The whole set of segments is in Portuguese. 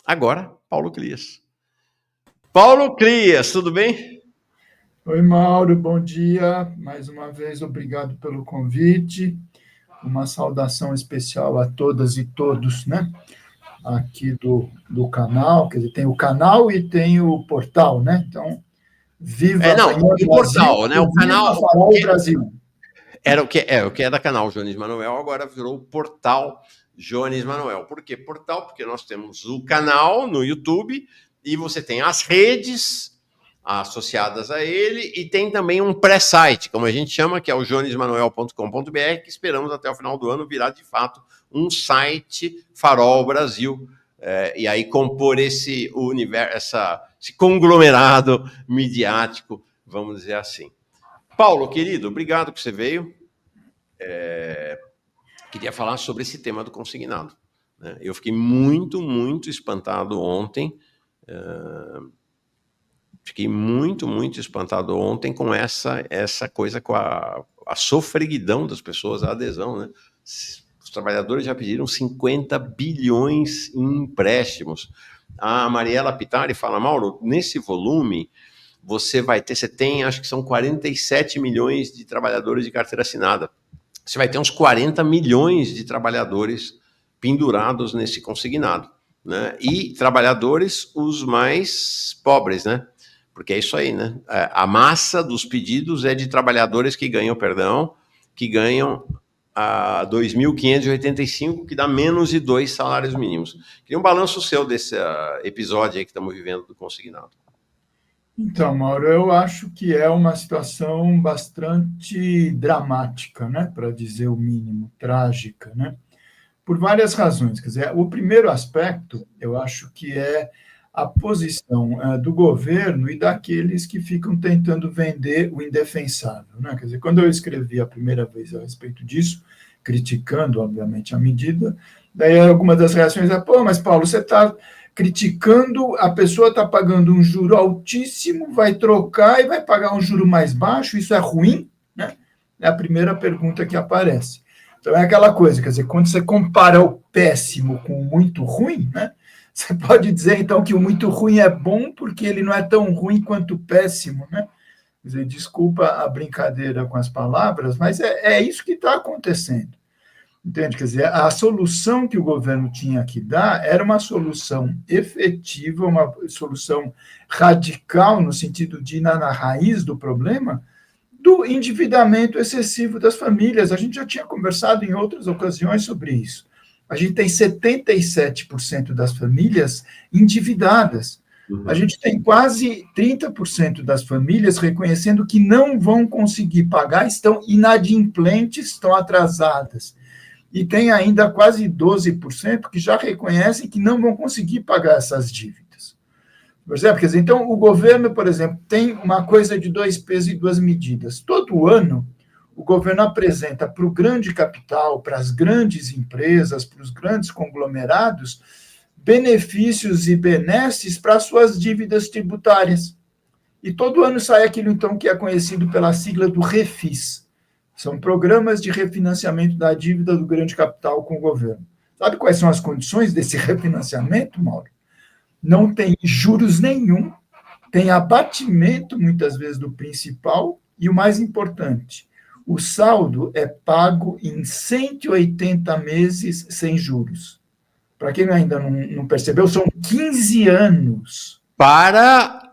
Agora, Paulo Clias. Paulo Clias, tudo bem? Oi, Mauro, bom dia. Mais uma vez, obrigado pelo convite. Uma saudação especial a todas e todos, né? Aqui do canal, quer dizer, tem o canal e tem o portal, né? Então, viva Não, Manhã e o Brasil portal, né? e O viva canal Farol Brasil. era o que é da canal Jones Manuel, agora virou o portal Jones Manuel. Por que portal? Porque nós temos o canal no YouTube e você tem as redes associadas a ele e tem também um pré-site, como a gente chama, que é o jonesmanuel.com.br, que esperamos até o final do ano virar de fato um site Farol Brasil. E aí compor esse universo, esse conglomerado midiático, vamos dizer assim. Paulo, querido, obrigado que você veio. Queria falar sobre esse tema do consignado. Né? Eu fiquei muito, muito espantado ontem. Fiquei muito, muito espantado ontem com essa coisa, com a sofreguidão das pessoas, a adesão. Né? Os trabalhadores já pediram 50 bilhões em empréstimos. A Mariela Pitari fala, Mauro, nesse volume você tem, acho que são 47 milhões de trabalhadores de carteira assinada. Você vai ter uns 40 milhões de trabalhadores pendurados nesse consignado. Né? E trabalhadores os mais pobres, né? Porque é isso aí, né? A massa dos pedidos é de trabalhadores que ganham a 2.585, que dá menos de 2 salários mínimos. Queria um balanço seu desse episódio aí que estamos vivendo do consignado. Então, Mauro, eu acho que é uma situação bastante dramática, né? Para dizer o mínimo, trágica, né? Por várias razões. Quer dizer, o primeiro aspecto, eu acho que é a posição do governo e daqueles que ficam tentando vender o indefensável. Né? Quer dizer, quando eu escrevi a primeira vez a respeito disso, criticando, obviamente, a medida, daí alguma das reações é, pô, mas Paulo, você está criticando, a pessoa está pagando um juro altíssimo, vai trocar e vai pagar um juro mais baixo, isso é ruim? Né? É a primeira pergunta que aparece. Então, é aquela coisa, quer dizer, quando você compara o péssimo com o muito ruim, né, você pode dizer, então, que o muito ruim é bom porque ele não é tão ruim quanto o péssimo, né? Quer dizer, desculpa a brincadeira com as palavras, mas é isso que está acontecendo. Entende? Quer dizer, a solução que o governo tinha que dar era uma solução efetiva, uma solução radical, no sentido de ir na raiz do problema, do endividamento excessivo das famílias. A gente já tinha conversado em outras ocasiões sobre isso. A gente tem 77% das famílias endividadas. A gente tem quase 30% das famílias reconhecendo que não vão conseguir pagar, estão inadimplentes, estão atrasadas. E tem ainda quase 12% que já reconhecem que não vão conseguir pagar essas dívidas. Por exemplo, quer dizer, então, o governo, por exemplo, tem uma coisa de 2 pesos e 2 medidas. Todo ano, o governo apresenta para o grande capital, para as grandes empresas, para os grandes conglomerados, benefícios e benesses para as suas dívidas tributárias. E todo ano sai aquilo, então, que é conhecido pela sigla do REFIS. São programas de refinanciamento da dívida do grande capital com o governo. Sabe quais são as condições desse refinanciamento, Mauro? Não tem juros nenhum, tem abatimento, muitas vezes, do principal, e o mais importante, o saldo é pago em 180 meses sem juros. Para quem ainda não percebeu, são 15 anos. Para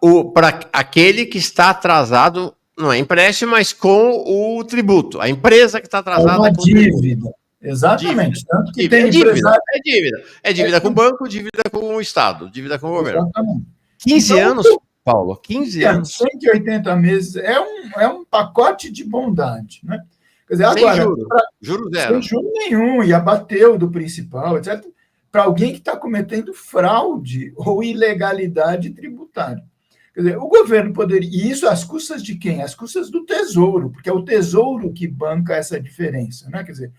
aquele que está atrasado, não é empréstimo, mas com o tributo. A empresa que está atrasada É uma com dívida. Exatamente. dívida. Tanto que Dívida. tem empresário. É dívida. É dívida com o banco, dívida com o Estado, dívida com o governo. Exatamente. 15 Então, anos, Paulo, 15 anos. 180 meses é um pacote de bondade. Né? Quer dizer, Sem agora, juro. Juro sem zero. juro nenhum, e abateu do principal, etc., para alguém que está cometendo fraude ou ilegalidade tributária. Quer dizer, o governo poderia. E isso às custas de quem? Às custas do Tesouro, porque é o Tesouro que banca essa diferença. Né? Quer dizer,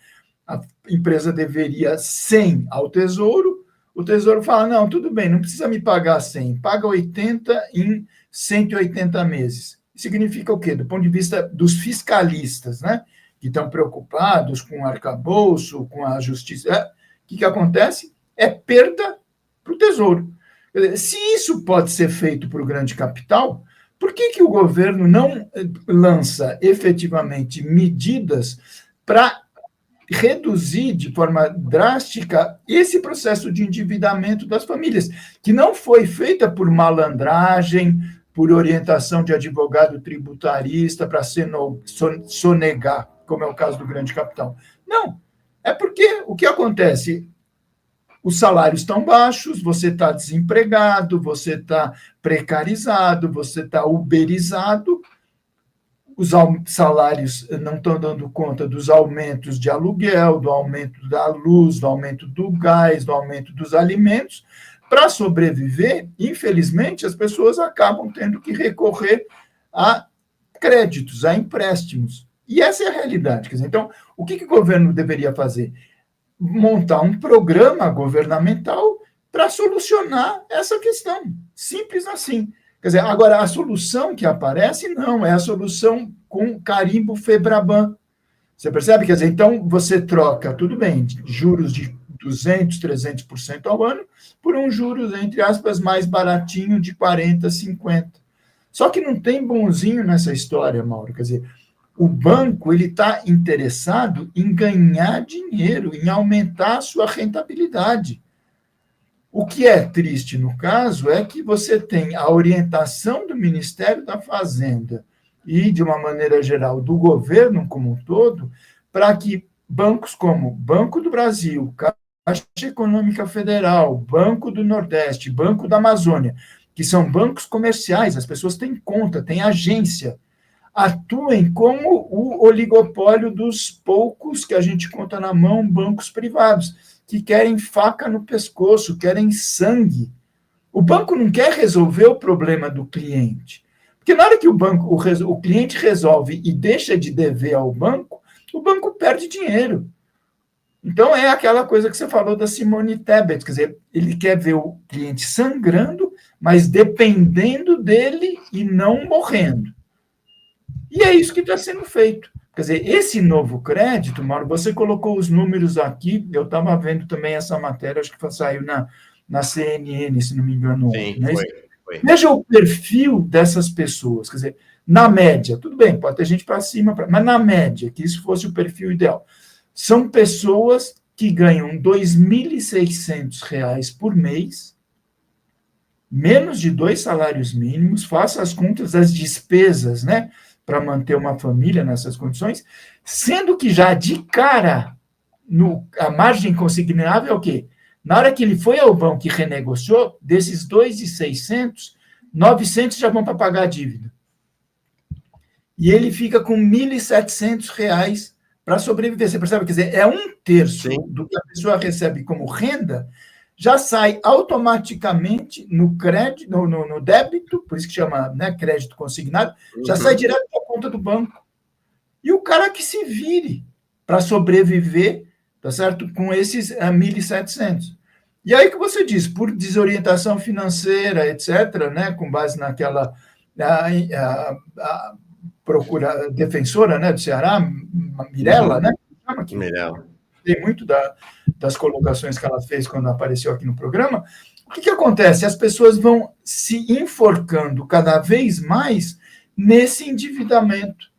a empresa deveria 100 ao Tesouro, o Tesouro fala, não, tudo bem, não precisa me pagar 100, paga 80 em 180 meses. Significa o quê? Do ponto de vista dos fiscalistas, né? Que estão preocupados com o arcabouço, com a justiça. O que acontece? É perda para o Tesouro. Se isso pode ser feito para o grande capital, por que o governo não lança efetivamente medidas para reduzir de forma drástica esse processo de endividamento das famílias, que não foi feita por malandragem, por orientação de advogado tributarista para sonegar, como é o caso do grande capital. Não, é porque o que acontece? Os salários estão baixos, você está desempregado, você está precarizado, você está uberizado, os salários não estão dando conta dos aumentos de aluguel, do aumento da luz, do aumento do gás, do aumento dos alimentos. Para sobreviver, infelizmente, as pessoas acabam tendo que recorrer a créditos, a empréstimos. E essa é a realidade. Quer dizer, então, o que o governo deveria fazer? Montar um programa governamental para solucionar essa questão. Simples assim. Quer dizer, agora, a solução que aparece, não, é a solução com carimbo FEBRABAN. Você percebe? Quer dizer, então, você troca, tudo bem, juros de 200%, 300% ao ano, por um juros, entre aspas, mais baratinho de 40%, 50%. Só que não tem bonzinho nessa história, Mauro. Quer dizer, o banco ele está interessado em ganhar dinheiro, em aumentar a sua rentabilidade. O que é triste no caso é que você tem a orientação do Ministério da Fazenda e, de uma maneira geral, do governo como um todo, para que bancos como Banco do Brasil, Caixa Econômica Federal, Banco do Nordeste, Banco da Amazônia, que são bancos comerciais, as pessoas têm conta, têm agência, atuem como o oligopólio dos poucos que a gente conta na mão, bancos privados, que querem faca no pescoço, querem sangue. O banco não quer resolver o problema do cliente. Porque na hora que o cliente resolve e deixa de dever ao banco, o banco perde dinheiro. Então, é aquela coisa que você falou da Simone Tebet, quer dizer, ele quer ver o cliente sangrando, mas dependendo dele e não morrendo. E é isso que está sendo feito. Quer dizer, esse novo crédito, Mauro, você colocou os números aqui, eu estava vendo também essa matéria, acho que saiu na CNN, se não me engano. Sim, né? foi. Veja o perfil dessas pessoas, quer dizer, na média, tudo bem, pode ter gente para cima, mas na média, que isso fosse o perfil ideal, são pessoas que ganham R$ 2.600 por mês, menos de 2 salários mínimos, faça as contas das despesas, né? Para manter uma família nessas condições, sendo que já de cara, a margem consignável é o quê? Na hora que ele foi ao banco e renegociou, desses 2.600, 900 já vão para pagar a dívida. E ele fica com R$ 1.700 para sobreviver. Você percebe? Quer dizer, é 1/3 do que a pessoa recebe como renda, já sai automaticamente no crédito, no débito, por isso que chama, né, crédito consignado, já sai direto para a conta do banco. E o cara que se vire para sobreviver, tá certo? Com esses 1.700. E aí que você diz, por desorientação financeira, etc., né, com base naquela a defensora, né, do Ceará, Mirella, né? Mirella. Tem muito das colocações que ela fez quando apareceu aqui no programa. O que acontece? As pessoas vão se enforcando cada vez mais nesse endividamento.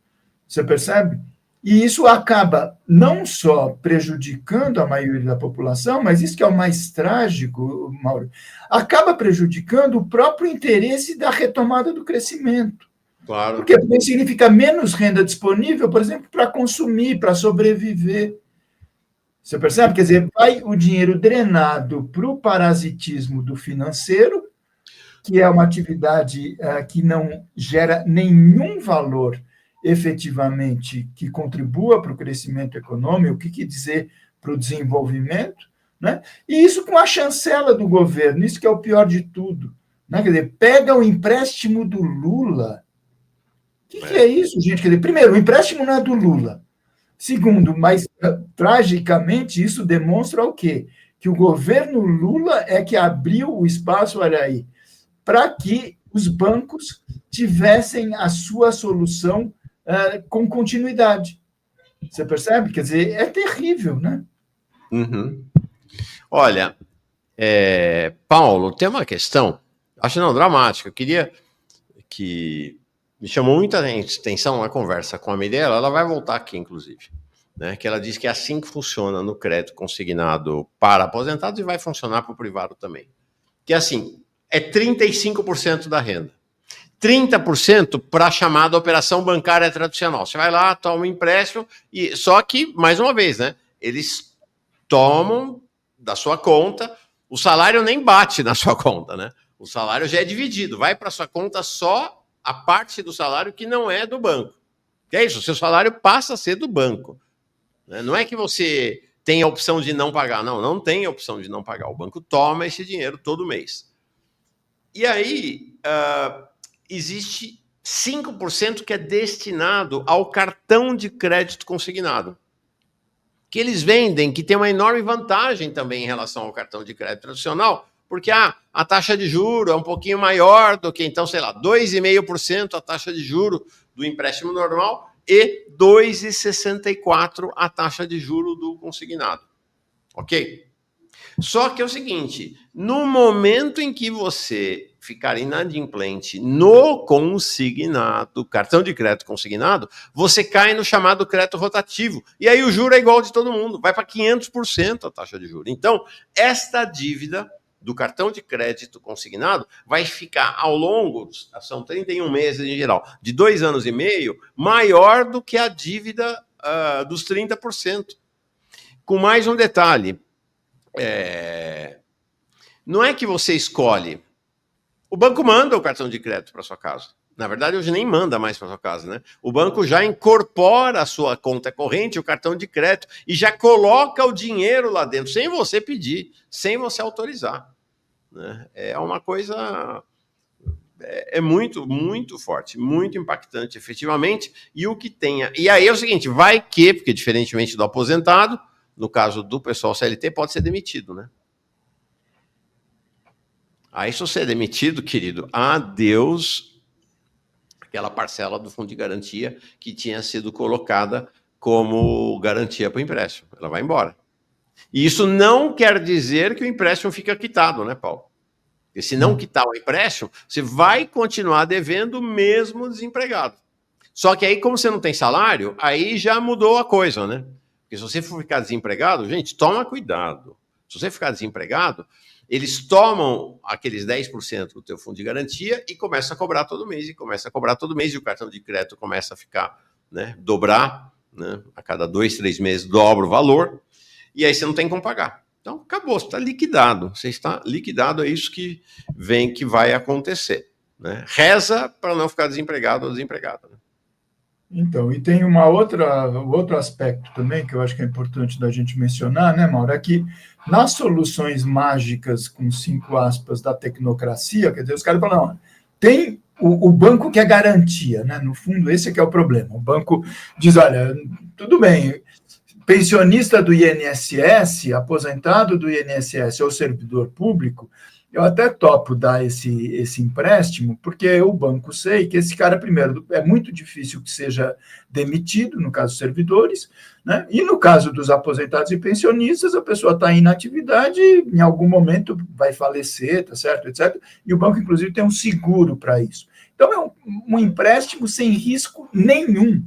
Você percebe? E isso acaba não só prejudicando a maioria da população, mas isso que é o mais trágico, Mauro, acaba prejudicando o próprio interesse da retomada do crescimento. Claro. Porque significa menos renda disponível, por exemplo, para consumir, para sobreviver. Você percebe? Quer dizer, vai o dinheiro drenado para o parasitismo do financeiro, que é uma atividade que não gera nenhum valor efetivamente que contribua para o crescimento econômico, o que quer dizer para o desenvolvimento, né? E isso com a chancela do governo, isso que é o pior de tudo. Né? Quer dizer, pega o empréstimo do Lula. O que é isso, gente? Quer dizer, primeiro, o empréstimo não é do Lula. Segundo, mas tragicamente isso demonstra o quê? Que o governo Lula é que abriu o espaço, olha aí, para que os bancos tivessem a sua solução com continuidade. Você percebe? Quer dizer, é terrível, né? Olha, Paulo, tem uma questão, acho não dramática, eu queria que me chamou muita atenção na conversa com a Mirella, ela vai voltar aqui, inclusive, né, que ela diz que é assim que funciona no crédito consignado para aposentados e vai funcionar para o privado também. Que é assim, é 35% da renda. 30% para a chamada operação bancária tradicional. Você vai lá, toma um empréstimo, e só que, mais uma vez, né, eles tomam da sua conta, o salário nem bate na sua conta, né? O salário já é dividido, vai para sua conta só a parte do salário que não é do banco. Que é isso, o seu salário passa a ser do banco. Né? Não é que você tem a opção de não pagar, não tem a opção de não pagar. O banco toma esse dinheiro todo mês. E aí, existe 5% que é destinado ao cartão de crédito consignado, que eles vendem, que tem uma enorme vantagem também em relação ao cartão de crédito tradicional, porque a taxa de juro é um pouquinho maior do que, então, sei lá, 2,5% a taxa de juro do empréstimo normal e 2,64% a taxa de juro do consignado. Ok? Só que é o seguinte, no momento em que você ficar inadimplente no consignado, cartão de crédito consignado, você cai no chamado crédito rotativo. E aí o juro é igual de todo mundo, vai para 500% a taxa de juro. Então, esta dívida do cartão de crédito consignado vai ficar ao longo, são 31 meses em geral, de 2 anos e meio, maior do que a dívida dos 30%. Com mais um detalhe, não é que você escolhe. O banco manda o cartão de crédito para sua casa. Na verdade, hoje nem manda mais para sua casa, né? O banco já incorpora a sua conta corrente, o cartão de crédito, e já coloca o dinheiro lá dentro, sem você pedir, sem você autorizar. Né? É uma coisa... É muito, muito forte, muito impactante, efetivamente. E o que tenha... E aí é o seguinte, vai que, porque diferentemente do aposentado, no caso do pessoal CLT, pode ser demitido, né? Aí, se você é demitido, querido, adeus aquela parcela do fundo de garantia que tinha sido colocada como garantia para o empréstimo. Ela vai embora. E isso não quer dizer que o empréstimo fica quitado, né, Paulo? Porque se não quitar o empréstimo, você vai continuar devendo mesmo desempregado. Só que aí, como você não tem salário, aí já mudou a coisa, né? Porque se você for ficar desempregado, gente, toma cuidado. Se você ficar desempregado, eles tomam aqueles 10% do teu fundo de garantia e começam a cobrar todo mês, e o cartão de crédito começa a ficar, né, dobrar, né, a cada 2, 3 meses dobra o valor, e aí você não tem como pagar. Então, acabou, você está liquidado. Você está liquidado, é isso que vai acontecer. Né? Reza para não ficar desempregado ou desempregada. Né? Então, e tem outro aspecto também que eu acho que é importante da gente mencionar, né, Mauro, é que nas soluções mágicas, com 5 aspas, da tecnocracia, quer dizer, os caras falam, não, tem o banco que é garantia, né? No fundo, esse é que é o problema. O banco diz, olha, tudo bem, pensionista do INSS, aposentado do INSS ou servidor público, eu até topo dar esse empréstimo, porque o banco sei que esse cara, primeiro, é muito difícil que seja demitido, no caso dos servidores, né? E no caso dos aposentados e pensionistas, a pessoa está em inatividade, em algum momento vai falecer, tá certo, etc. E o banco, inclusive, tem um seguro para isso. Então, é um empréstimo sem risco nenhum.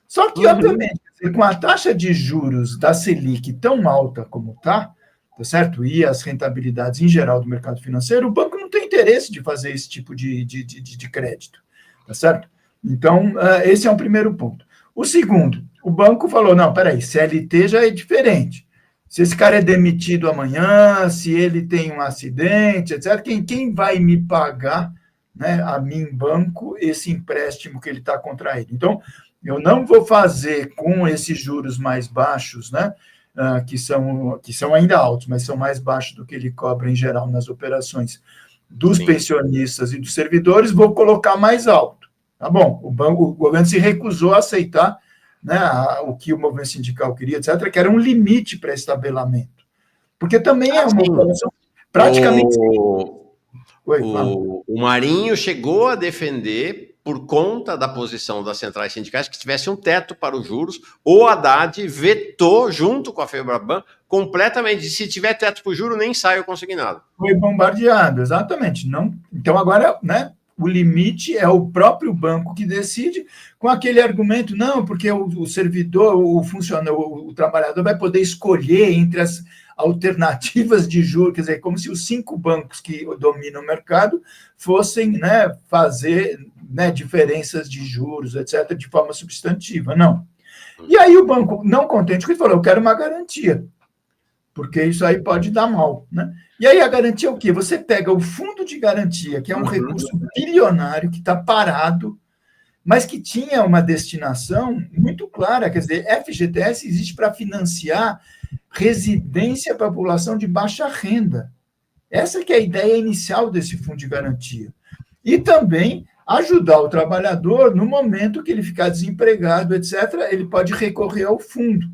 Só que, obviamente, com a taxa de juros da Selic tão alta como está, tá certo? E as rentabilidades em geral do mercado financeiro, o banco não tem interesse de fazer esse tipo de crédito, tá certo? Então, esse é um primeiro ponto. O segundo, o banco falou, não, peraí, CLT já é diferente. Se esse cara é demitido amanhã, se ele tem um acidente, etc., quem vai me pagar, né, a mim, banco, esse empréstimo que ele está contraindo? Então, eu não vou fazer com esses juros mais baixos, né, que são ainda altos, mas são mais baixos do que ele cobra em geral nas operações dos pensionistas e dos servidores, vou colocar mais alto. Tá bom, o governo se recusou a aceitar, né, o que o movimento sindical queria, etc., que era um limite para estabelamento. Porque também é uma operação praticamente... O Marinho chegou a defender por conta da posição das centrais sindicais, que tivesse um teto para os juros. O Haddad vetou, junto com a Febraban, completamente. Se tiver teto para o juro, nem sai o consignado. Foi bombardeado, exatamente. Não, então, agora, né, o limite é o próprio banco que decide, com aquele argumento, não, porque o servidor, o funcionário, o trabalhador vai poder escolher entre as alternativas de juros, quer dizer, como se os 5 bancos que dominam o mercado fossem, né, fazer, né, diferenças de juros, etc., de forma substantiva. Não. E aí o banco, não contente com isso, falou, eu quero uma garantia, porque isso aí pode dar mal, né? E aí a garantia é o quê? Você pega o fundo de garantia, que é um recurso bilionário que está parado, mas que tinha uma destinação muito clara, quer dizer, FGTS existe para financiar residência para a população de baixa renda. Essa que é a ideia inicial desse fundo de garantia. E também ajudar o trabalhador no momento que ele ficar desempregado, etc., ele pode recorrer ao fundo.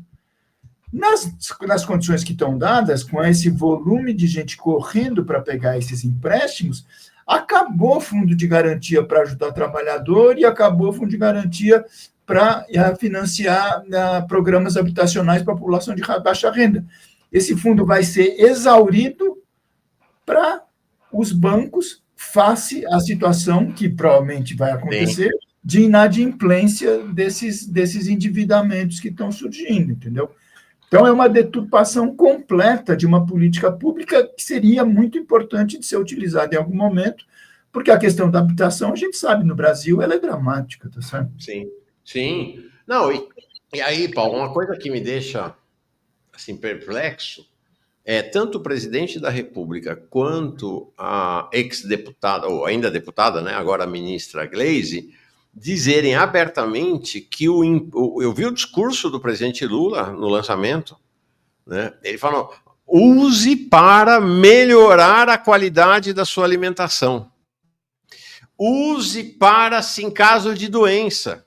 Nas condições que estão dadas, com esse volume de gente correndo para pegar esses empréstimos, acabou o fundo de garantia para ajudar o trabalhador e acabou o fundo de garantia para financiar programas habitacionais para a população de baixa renda. Esse fundo vai ser exaurido para os bancos, face à situação que provavelmente vai acontecer, sim, de inadimplência desses endividamentos que estão surgindo, entendeu? Então, é uma deturpação completa de uma política pública que seria muito importante de ser utilizada em algum momento, porque a questão da habitação, a gente sabe, no Brasil, ela é dramática, tá certo? Sim, sim. Não, e aí, Paulo, uma coisa que me deixa assim, perplexo é tanto o presidente da República quanto a ex-deputada, ou ainda deputada, né, agora a ministra Gleisi, dizerem abertamente que eu vi o discurso do presidente Lula no lançamento, né? Ele falou, use para melhorar a qualidade da sua alimentação. Use para, se em caso de doença.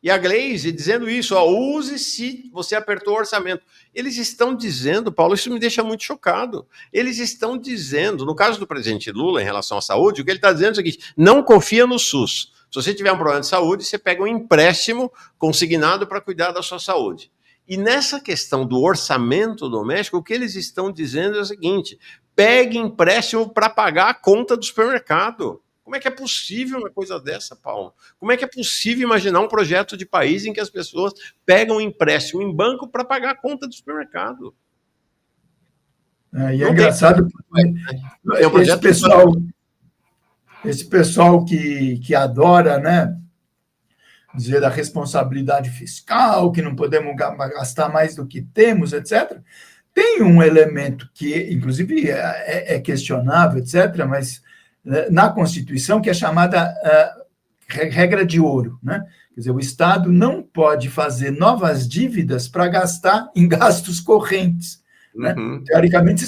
E a Gleisi dizendo isso, ó, use se você apertou o orçamento. Eles estão dizendo, Paulo, isso me deixa muito chocado. Eles estão dizendo, no caso do presidente Lula, em relação à saúde, o que ele está dizendo é o seguinte, não confia no SUS. Se você tiver um problema de saúde, você pega um empréstimo consignado para cuidar da sua saúde. E nessa questão do orçamento doméstico, o que eles estão dizendo é o seguinte, pegue empréstimo para pagar a conta do supermercado. Como é que é possível uma coisa dessa, Paulo? Como é que é possível imaginar um projeto de país em que as pessoas pegam um empréstimo em banco para pagar a conta do supermercado? E é engraçado, esse pessoal que adora, né, dizer da responsabilidade fiscal, que não podemos gastar mais do que temos, etc., tem um elemento que, inclusive, é questionável, etc., mas na Constituição, que é chamada regra de ouro, né? Quer dizer, o Estado não pode fazer novas dívidas para gastar em gastos correntes. Né? Teoricamente,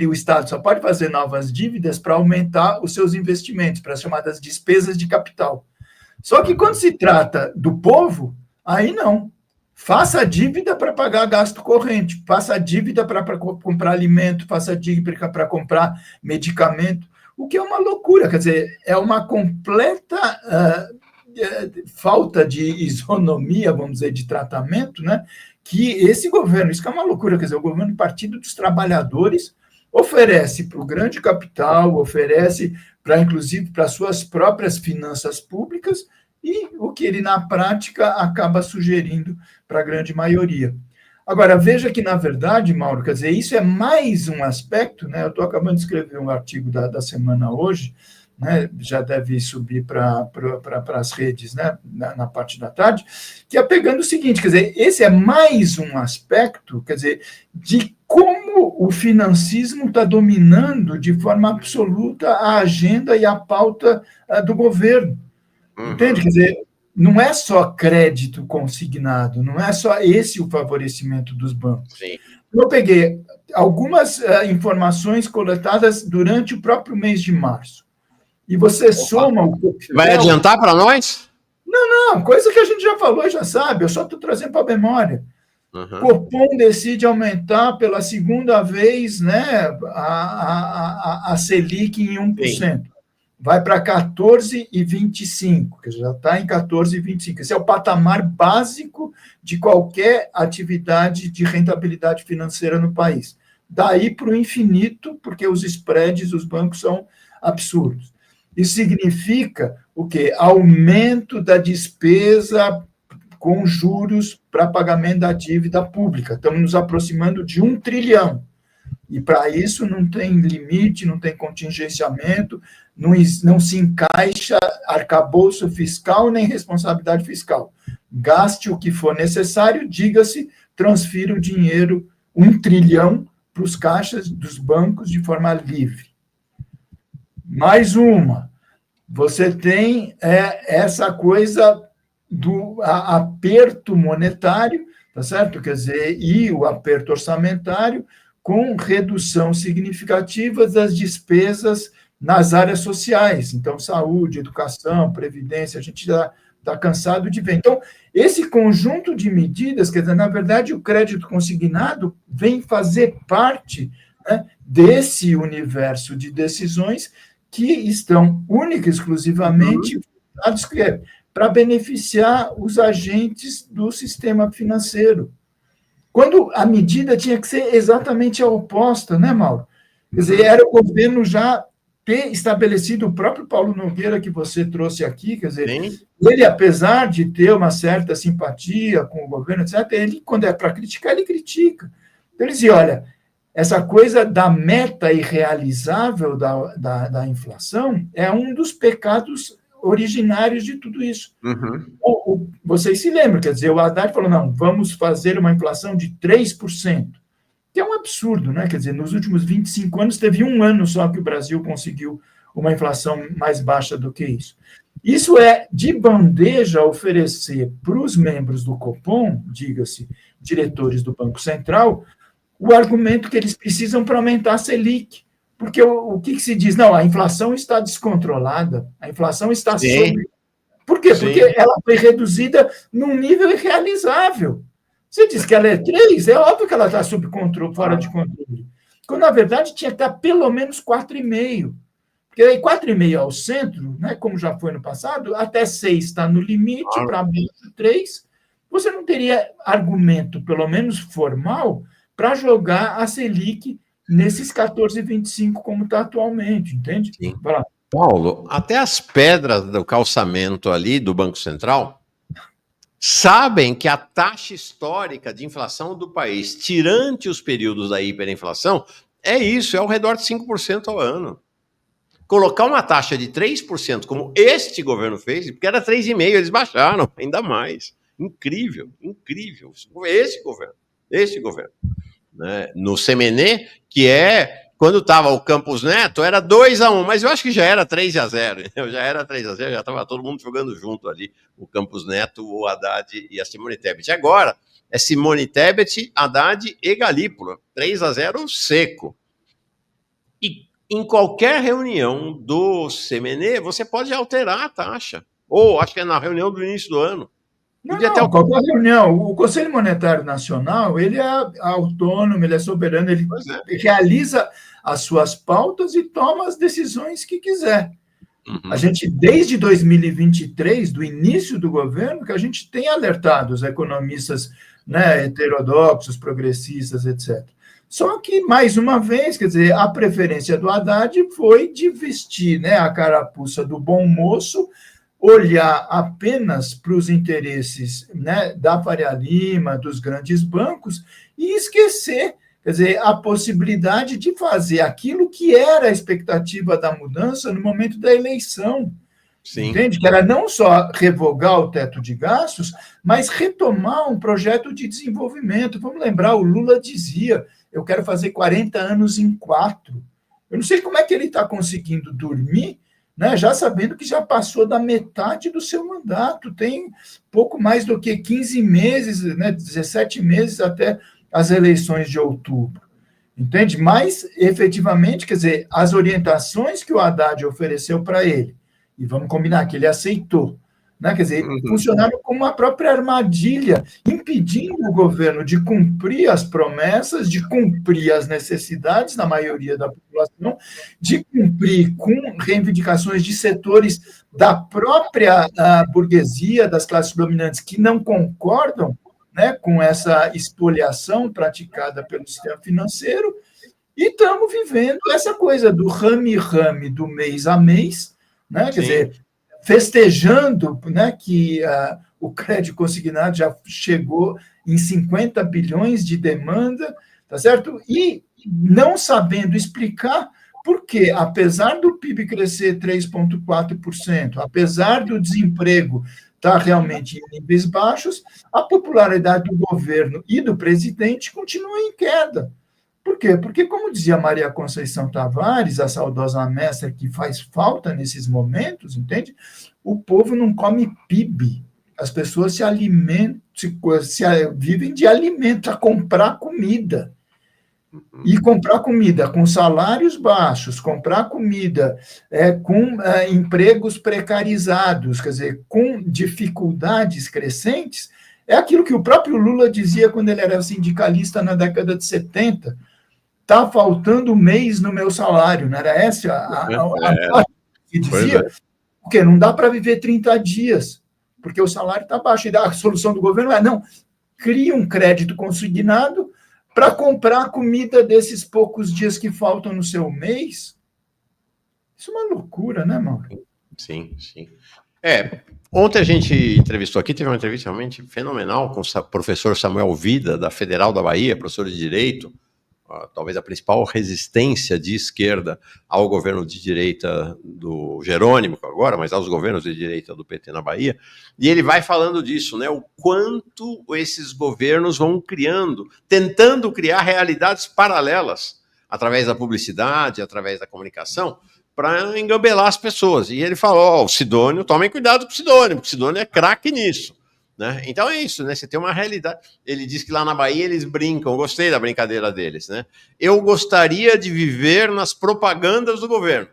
o Estado só pode fazer novas dívidas para aumentar os seus investimentos, para as chamadas despesas de capital. Só que quando se trata do povo, aí não. Faça a dívida para pagar gasto corrente, faça a dívida para comprar alimento, faça a dívida para comprar medicamento, o que é uma loucura, quer dizer, é uma completa falta de isonomia, vamos dizer, de tratamento, né? Que esse governo, isso que é uma loucura, quer dizer, o governo do Partido dos Trabalhadores oferece para o grande capital, oferece para, inclusive, para suas próprias finanças públicas, e o que ele, na prática, acaba sugerindo para a grande maioria. Agora, veja que, na verdade, Mauro, quer dizer, isso é mais um aspecto, né? Eu estou acabando de escrever um artigo da semana hoje, né? Já deve subir para as redes, né? Na parte da tarde, que é pegando o seguinte, quer dizer, esse é mais um aspecto, quer dizer, de como o financismo está dominando de forma absoluta a agenda e a pauta do governo. Entende? Quer dizer, não é só crédito consignado, não é só esse o favorecimento dos bancos. Sim. Eu peguei algumas informações coletadas durante o próprio mês de março. E você soma o coquetel... Vai adiantar para nós? Não, coisa que a gente já falou e já sabe, eu só estou trazendo para a memória. Copom decide aumentar pela segunda vez, né, a Selic em 1%. Sim. vai para 14,25, que já está em 14,25. Esse é o patamar básico de qualquer atividade de rentabilidade financeira no país. Daí para o infinito, porque os spreads dos bancos são absurdos. Isso significa o quê? Aumento da despesa com juros para pagamento da dívida pública. Estamos nos aproximando de 1 trilhão. E para isso não tem limite, não tem contingenciamento, não se encaixa arcabouço fiscal nem responsabilidade fiscal. Gaste o que for necessário, diga-se, transfira o dinheiro, 1 trilhão, para os caixas dos bancos de forma livre. Mais uma, você tem essa coisa do aperto monetário, tá certo? Quer dizer, e o aperto orçamentário, com redução significativa das despesas nas áreas sociais. Então, saúde, educação, previdência, a gente já está cansado de ver. Então, esse conjunto de medidas, quer dizer, na verdade, o crédito consignado vem fazer parte, né, desse universo de decisões que estão única e exclusivamente para beneficiar os agentes do sistema financeiro. Quando a medida tinha que ser exatamente a oposta, né, Mauro? Quer dizer, era o governo já ter estabelecido, o próprio Paulo Nogueira, que você trouxe aqui, quer dizer, sim, ele, apesar de ter uma certa simpatia com o governo, etc., ele, quando é para criticar, ele critica. Então, ele dizia, olha, essa coisa da meta irrealizável da inflação é um dos pecados originários de tudo isso. Uhum. Vocês se lembram, quer dizer, o Haddad falou, não, vamos fazer uma inflação de 3%, que é um absurdo, né? Quer dizer, nos últimos 25 anos, teve um ano só que o Brasil conseguiu uma inflação mais baixa do que isso. Isso é, de bandeja, oferecer para os membros do Copom, diga-se, diretores do Banco Central, o argumento que eles precisam para aumentar a Selic. Porque o que se diz? Não, a inflação está descontrolada, a inflação está sob... Por quê? Sim. Porque ela foi reduzida num nível irrealizável. Você diz que ela é 3, é óbvio que ela está sob controle, fora de controle. Quando, na verdade, tinha que estar pelo menos 4,5. Porque aí 4,5 ao centro, né, como já foi no passado, até 6 está no limite, para baixo 3. Você não teria argumento, pelo menos formal, para jogar a Selic nesses 14,25 como está atualmente, entende? Sim. Paulo, até as pedras do calçamento ali do Banco Central sabem que a taxa histórica de inflação do país, tirante os períodos da hiperinflação, é isso, é ao redor de 5% ao ano. Colocar uma taxa de 3%, como este governo fez, porque era 3,5%, eles baixaram ainda mais. Incrível, incrível. Este governo. Né? No Semenê, que é, quando estava o Campos Neto, era 2-1, mas eu acho que já era 3-0, já era 3-0, já estava todo mundo jogando junto ali, o Campos Neto, o Haddad e a Simone Tebet. Agora, é Simone Tebet, Haddad e Galípolo, 3-0 seco. E em qualquer reunião do Semenê, você pode alterar a taxa, ou acho que é na reunião do início do ano. Não, qualquer reunião. O Conselho Monetário Nacional, ele é autônomo, ele é soberano, ele realiza as suas pautas e toma as decisões que quiser. Uhum. A gente, desde 2023, do início do governo, que a gente tem alertado os economistas, né, heterodoxos, progressistas, etc. Só que, mais uma vez, quer dizer, a preferência do Haddad foi de vestir, né, a carapuça do bom moço, olhar apenas para os interesses, né, da Faria Lima, dos grandes bancos, e esquecer, quer dizer, a possibilidade de fazer aquilo que era a expectativa da mudança no momento da eleição. Sim. Entende? Que era não só revogar o teto de gastos, mas retomar um projeto de desenvolvimento. Vamos lembrar, o Lula dizia, eu quero fazer 40 anos em 4. Eu não sei como é que ele está conseguindo dormir, né, já sabendo que já passou da metade do seu mandato, tem pouco mais do que 15 meses, né, 17 meses até as eleições de outubro, entende? Mas, efetivamente, quer dizer, as orientações que o Haddad ofereceu para ele, e vamos combinar que ele aceitou, né? Quer dizer, funcionaram como uma própria armadilha, impedindo o governo de cumprir as promessas, de cumprir as necessidades da maioria da população, de cumprir com reivindicações de setores da própria burguesia, das classes dominantes, que não concordam, né, com essa expoliação praticada pelo sistema financeiro, e estamos vivendo essa coisa do rame-rame do mês a mês, né? Quer dizer, festejando, né, que o crédito consignado já chegou em 50 bilhões de demanda, tá certo? E não sabendo explicar por que, apesar do PIB crescer 3,4%, apesar do desemprego estar realmente em níveis baixos, a popularidade do governo e do presidente continua em queda. Por quê? Porque, como dizia Maria Conceição Tavares, a saudosa mestra que faz falta nesses momentos, entende? O povo não come PIB. As pessoas se alimentam, vivem de alimento, a comprar comida. E comprar comida com salários baixos, comprar comida com empregos precarizados, quer dizer, com dificuldades crescentes, é aquilo que o próprio Lula dizia quando ele era sindicalista na década de 70. Está faltando um mês no meu salário, não era essa a que dizia? Porque não dá para viver 30 dias, porque o salário está baixo. E a solução do governo não, cria um crédito consignado para comprar comida desses poucos dias que faltam no seu mês. Isso é uma loucura, né, Mauro? Sim. Ontem a gente entrevistou aqui, teve uma entrevista realmente fenomenal com o professor Samuel Vida, da Federal da Bahia, professor de Direito, talvez a principal resistência de esquerda ao governo de direita do Jerônimo agora, mas aos governos de direita do PT na Bahia, e ele vai falando disso, né, o quanto esses governos vão tentando criar realidades paralelas, através da publicidade, através da comunicação, para engambelar as pessoas. E ele falou, o Sidônio, tomem cuidado com o Sidônio, porque o Sidônio é craque nisso. Né? Então é isso, né? Você tem uma realidade. Ele diz que lá na Bahia eles brincam, eu gostei da brincadeira deles, né? Eu gostaria de viver nas propagandas do governo,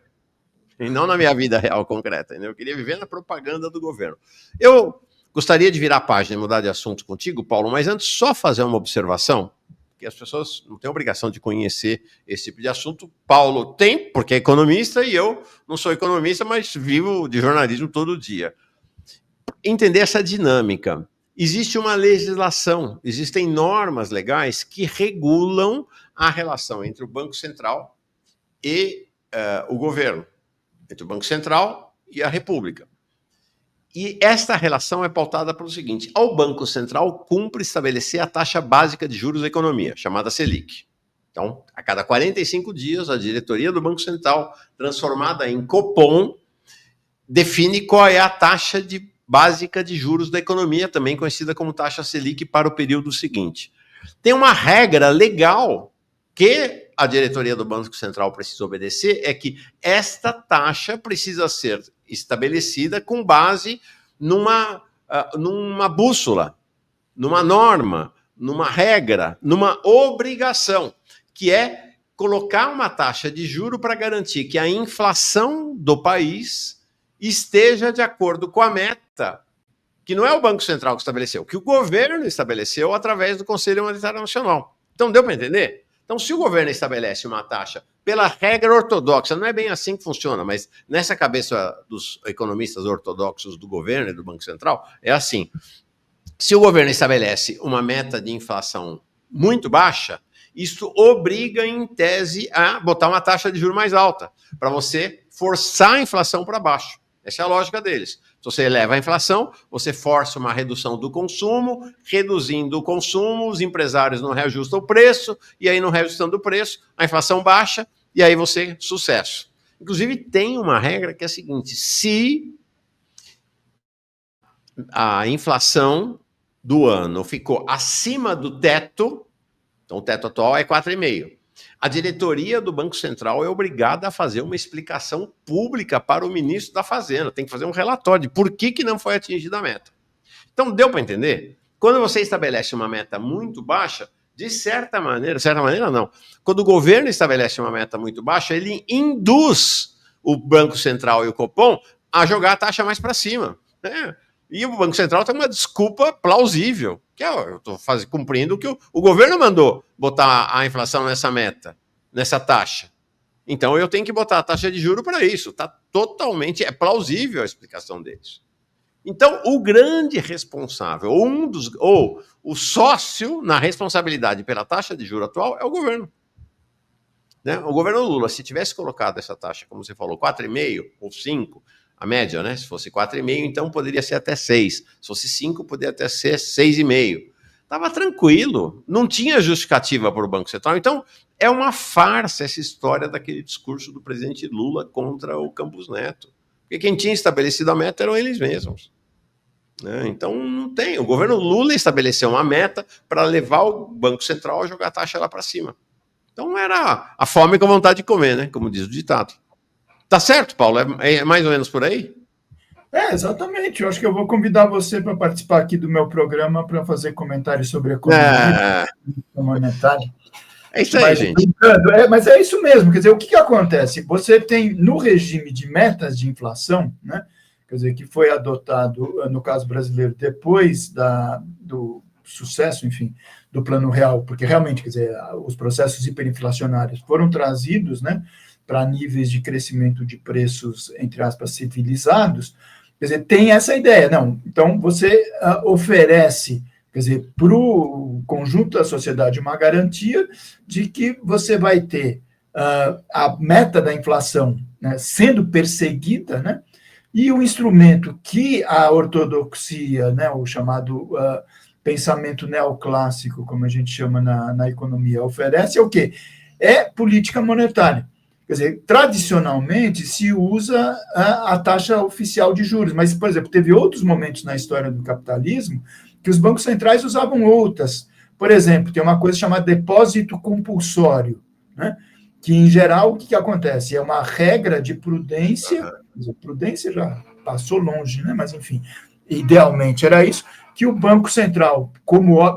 e não na minha vida real concreta, né? Eu queria viver na propaganda do governo. Eu gostaria de virar a página e mudar de assunto contigo, Paulo, mas antes só fazer uma observação, que as pessoas não têm obrigação de conhecer esse tipo de assunto. Paulo tem, porque é economista, e eu não sou economista, mas vivo de jornalismo todo dia. Entender essa dinâmica. Existe uma legislação, existem normas legais que regulam a relação entre o Banco Central e o governo, entre o Banco Central e a República. E esta relação é pautada pelo seguinte: ao Banco Central cumpre estabelecer a taxa básica de juros da economia, chamada Selic. Então, a cada 45 dias, a diretoria do Banco Central, transformada em Copom, define qual é a taxa básica de juros da economia, também conhecida como taxa Selic, para o período seguinte. Tem uma regra legal que a diretoria do Banco Central precisa obedecer, é que esta taxa precisa ser estabelecida com base numa bússola, numa norma, numa regra, numa obrigação, que é colocar uma taxa de juro para garantir que a inflação do país esteja de acordo com a meta, que não é o Banco Central que estabeleceu, que o governo estabeleceu através do Conselho Monetário Nacional. Então, deu para entender? Então, se o governo estabelece uma taxa pela regra ortodoxa, não é bem assim que funciona, mas nessa cabeça dos economistas ortodoxos do governo e do Banco Central, é assim. Se o governo estabelece uma meta de inflação muito baixa, isso obriga, em tese, a botar uma taxa de juros mais alta, para você forçar a inflação para baixo. Essa é a lógica deles. Se você eleva a inflação, você força uma redução do consumo, reduzindo o consumo, os empresários não reajustam o preço, e aí não reajustando o preço, a inflação baixa, e aí você, sucesso. Inclusive, tem uma regra que é a seguinte: se a inflação do ano ficou acima do teto, então o teto atual é 4,5%. A diretoria do Banco Central é obrigada a fazer uma explicação pública para o ministro da Fazenda. Tem que fazer um relatório de por que não foi atingida a meta. Então, deu para entender? Quando você estabelece uma meta muito baixa, de certa maneira não. Quando o governo estabelece uma meta muito baixa, ele induz o Banco Central e o Copom a jogar a taxa mais para cima. E o Banco Central tem uma desculpa plausível, que é, eu estou cumprindo o que o governo mandou botar a inflação nessa meta, nessa taxa. Então eu tenho que botar a taxa de juro para isso. Tá totalmente, é plausível a explicação deles. Então, o grande responsável, ou o sócio na responsabilidade pela taxa de juro atual é o governo. Né? O governo Lula, se tivesse colocado essa taxa, como você falou, 4,5 ou 5, a média, né? Se fosse 4,5, então poderia ser até 6. Se fosse 5, poderia até ser 6,5. Estava tranquilo, não tinha justificativa para o Banco Central. Então, é uma farsa essa história daquele discurso do presidente Lula contra o Campos Neto. Porque quem tinha estabelecido a meta eram eles mesmos. Né? Então, não tem. O governo Lula estabeleceu uma meta para levar o Banco Central a jogar a taxa lá para cima. Então, era a fome com vontade de comer, né? Como diz o ditado. Tá certo, Paulo? É mais ou menos por aí? Exatamente. Eu acho que eu vou convidar você para participar aqui do meu programa para fazer comentários sobre economia monetária. É isso aí, gente. Mas é isso mesmo. Quer dizer, o que acontece? Você tem, no regime de metas de inflação, né? Quer dizer, que foi adotado, no caso brasileiro, depois do sucesso, enfim, do Plano Real, porque realmente, quer dizer, os processos hiperinflacionários foram trazidos, né, para níveis de crescimento de preços, entre aspas, civilizados. Quer dizer, tem essa ideia. Não, então você oferece, quer dizer, para o conjunto da sociedade uma garantia de que você vai ter a meta da inflação, né, sendo perseguida, né, e o instrumento que a ortodoxia, né, o chamado pensamento neoclássico, como a gente chama na economia, oferece é o quê? É política monetária. Quer dizer, tradicionalmente se usa a taxa oficial de juros, mas, por exemplo, teve outros momentos na história do capitalismo que os bancos centrais usavam outras. Por exemplo, tem uma coisa chamada depósito compulsório, né? Que, em geral, o que acontece? É uma regra de prudência, prudência já passou longe, né? Mas, enfim, idealmente era isso, que o Banco Central,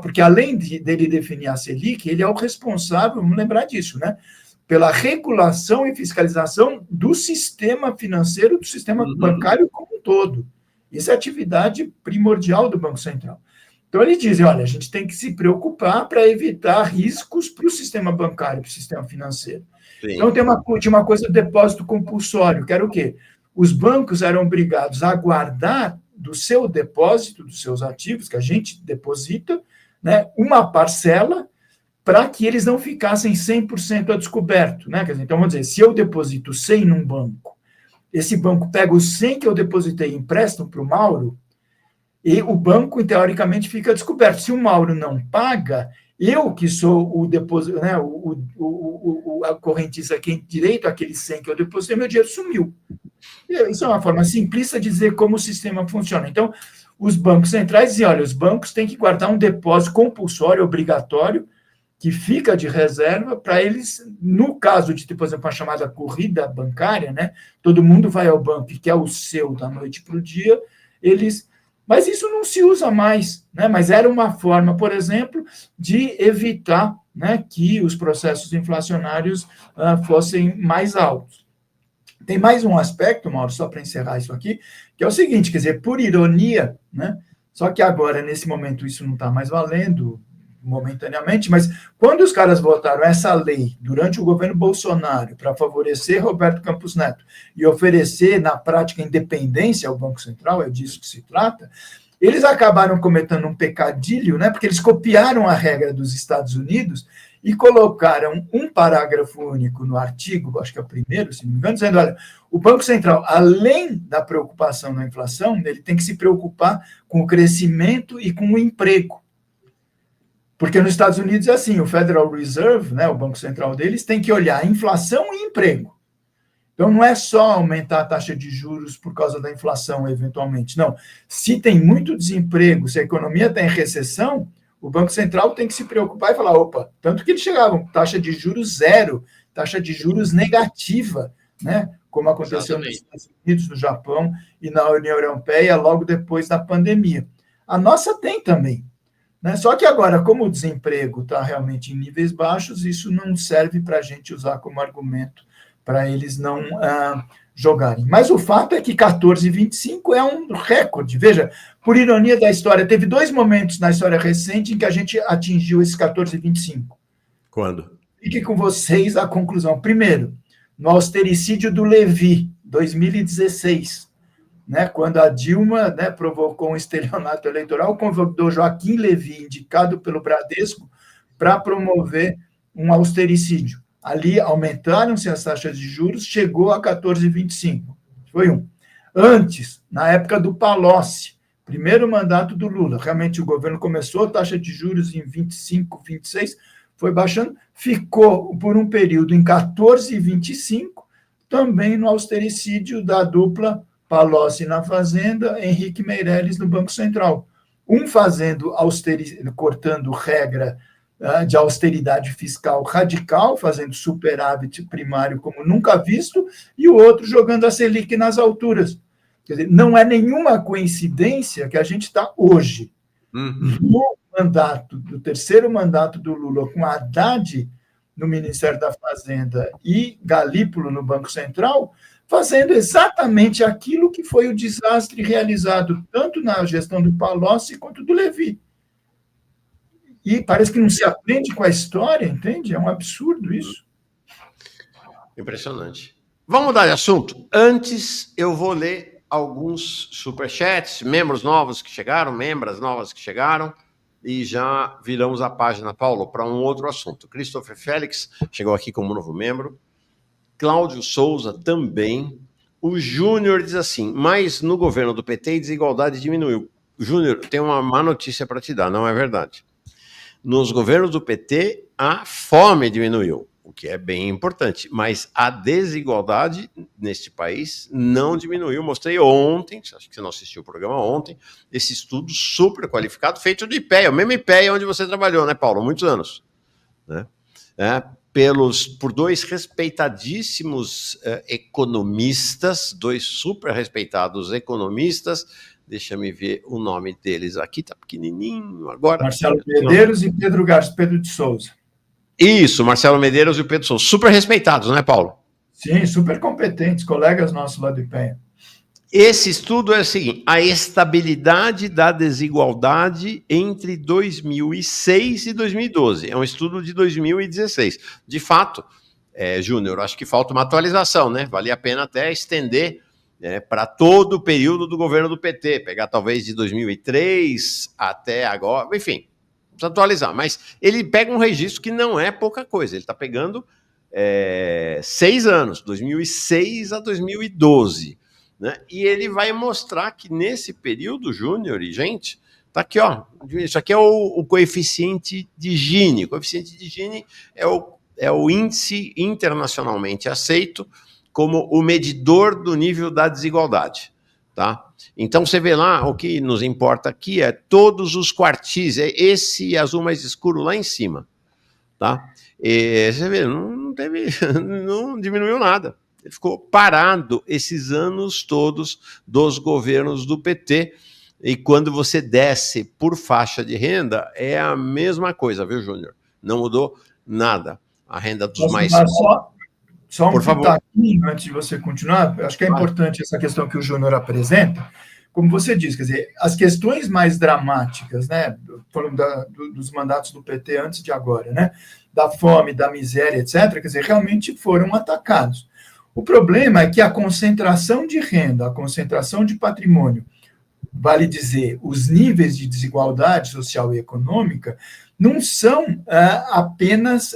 porque além dele definir a Selic, ele é o responsável, vamos lembrar disso, né? Pela regulação e fiscalização do sistema financeiro, do sistema bancário como um todo. Isso é a atividade primordial do Banco Central. Então, eles dizem, olha, a gente tem que se preocupar para evitar riscos para o sistema bancário, para o sistema financeiro. Sim. Então, tinha uma coisa do depósito compulsório, que era o quê? Os bancos eram obrigados a guardar do seu depósito, dos seus ativos, que a gente deposita, né, uma parcela para que eles não ficassem 100% a descoberto. Né? Então, vamos dizer, se eu deposito 100 num banco, esse banco pega os 100 que eu depositei e emprestam para o Mauro, e o banco, teoricamente, fica descoberto. Se o Mauro não paga, eu que sou o depósito, né, a correntista que tem direito àquele 100 que eu depositei, meu dinheiro sumiu. Isso é uma forma simplista de dizer como o sistema funciona. Então, os bancos centrais dizem, olha, os bancos têm que guardar um depósito compulsório, obrigatório, que fica de reserva para eles, no caso de, por exemplo, a chamada corrida bancária, né? Todo mundo vai ao banco e quer o seu da noite para o dia, eles... Mas isso não se usa mais, né? Mas era uma forma, por exemplo, de evitar, né, que os processos inflacionários fossem mais altos. Tem mais um aspecto, Mauro, só para encerrar isso aqui, que é o seguinte, quer dizer, por ironia, né? Só que agora, nesse momento, isso não está mais valendo, momentaneamente, mas quando os caras votaram essa lei durante o governo Bolsonaro para favorecer Roberto Campos Neto e oferecer, na prática, independência ao Banco Central, é disso que se trata, eles acabaram cometendo um pecadilho, né, porque eles copiaram a regra dos Estados Unidos e colocaram um parágrafo único no artigo, acho que é o primeiro, se não me engano, dizendo, olha, o Banco Central, além da preocupação na inflação, ele tem que se preocupar com o crescimento e com o emprego. Porque nos Estados Unidos é assim, o Federal Reserve, né, o Banco Central deles, tem que olhar inflação e emprego. Então, não é só aumentar a taxa de juros por causa da inflação, eventualmente. Não. Se tem muito desemprego, se a economia está em recessão, o Banco Central tem que se preocupar e falar, opa, tanto que eles chegavam, taxa de juros zero, taxa de juros negativa, né, como aconteceu nos Estados Unidos, no Japão e na União Europeia logo depois da pandemia. A nossa tem também. Né? Só que agora, como o desemprego está realmente em níveis baixos, isso não serve para a gente usar como argumento para eles não jogarem. Mas o fato é que 14,25 é um recorde. Veja, por ironia da história, teve 2 momentos na história recente em que a gente atingiu esse 14,25. Quando? Fique com vocês a conclusão. Primeiro, no austericídio do Levi, 2016, né, quando a Dilma, né, provocou um estelionato eleitoral, convidou Joaquim Levy, indicado pelo Bradesco, para promover um austericídio. Ali aumentaram-se as taxas de juros, chegou a 14,25. Foi um. Antes, na época do Palocci, primeiro mandato do Lula, realmente o governo começou a taxa de juros em 25, 26, foi baixando, ficou por um período em 14,25, também no austericídio da dupla Palocci na Fazenda, Henrique Meirelles no Banco Central. Um fazendo cortando regra de austeridade fiscal radical, fazendo superávit primário como nunca visto, e o outro jogando a Selic nas alturas. Quer dizer, não é nenhuma coincidência que a gente está hoje, no mandato, do terceiro mandato do Lula, com Haddad no Ministério da Fazenda e Galípolo no Banco Central, fazendo exatamente aquilo que foi o desastre realizado tanto na gestão do Palocci quanto do Levi. E parece que não se aprende com a história, entende? É um absurdo isso. Impressionante. Vamos mudar de assunto? Antes, eu vou ler alguns superchats, membros novos que chegaram, membras novas que chegaram, e já viramos a página, Paulo, para um outro assunto. Christopher Félix chegou aqui como novo membro. Cláudio Souza também. O Júnior diz assim, mas no governo do PT a desigualdade diminuiu. Júnior, tem uma má notícia para te dar, não é verdade. Nos governos do PT, a fome diminuiu, o que é bem importante, mas a desigualdade neste país não diminuiu. Mostrei ontem, acho que você não assistiu o programa ontem, esse estudo super qualificado, feito do IPEA, o mesmo IPEA onde você trabalhou, né, Paulo? Muitos anos, né? Por 2 respeitadíssimos economistas, 2 super respeitados economistas. Deixa me ver o nome deles aqui, tá pequenininho agora. Marcelo Medeiros e Pedro de Souza. Isso, Marcelo Medeiros e o Pedro Souza. Super respeitados, né, Paulo? Sim, super competentes, colegas nossos lá do IPEA. Esse estudo é o seguinte, a estabilidade da desigualdade entre 2006 e 2012. É um estudo de 2016. De fato, Júnior, acho que falta uma atualização, né? Vale a pena até estender para todo o período do governo do PT, pegar talvez de 2003 até agora, enfim, precisa atualizar. Mas ele pega um registro que não é pouca coisa, ele está pegando 6 anos, 2006 a 2012, né? E ele vai mostrar que nesse período, Júnior e gente, tá aqui, ó, isso aqui é o coeficiente de Gini. O coeficiente de Gini é o índice internacionalmente aceito como o medidor do nível da desigualdade, tá? Então, você vê lá, o que nos importa aqui é todos os quartis, é esse azul mais escuro lá em cima, tá? E você vê, não diminuiu nada. Ele ficou parado esses anos todos dos governos do PT, e quando você desce por faixa de renda, é a mesma coisa, viu, Júnior? Não mudou nada. A renda dos mais... Só um pitaquinho antes de você continuar, acho que é importante essa questão que o Júnior apresenta. Como você diz, quer dizer, as questões mais dramáticas, né, falando dos mandatos do PT antes de agora, né, da fome, da miséria, etc., quer dizer, realmente foram atacados. O problema é que a concentração de renda, a concentração de patrimônio, vale dizer, os níveis de desigualdade social e econômica, não são apenas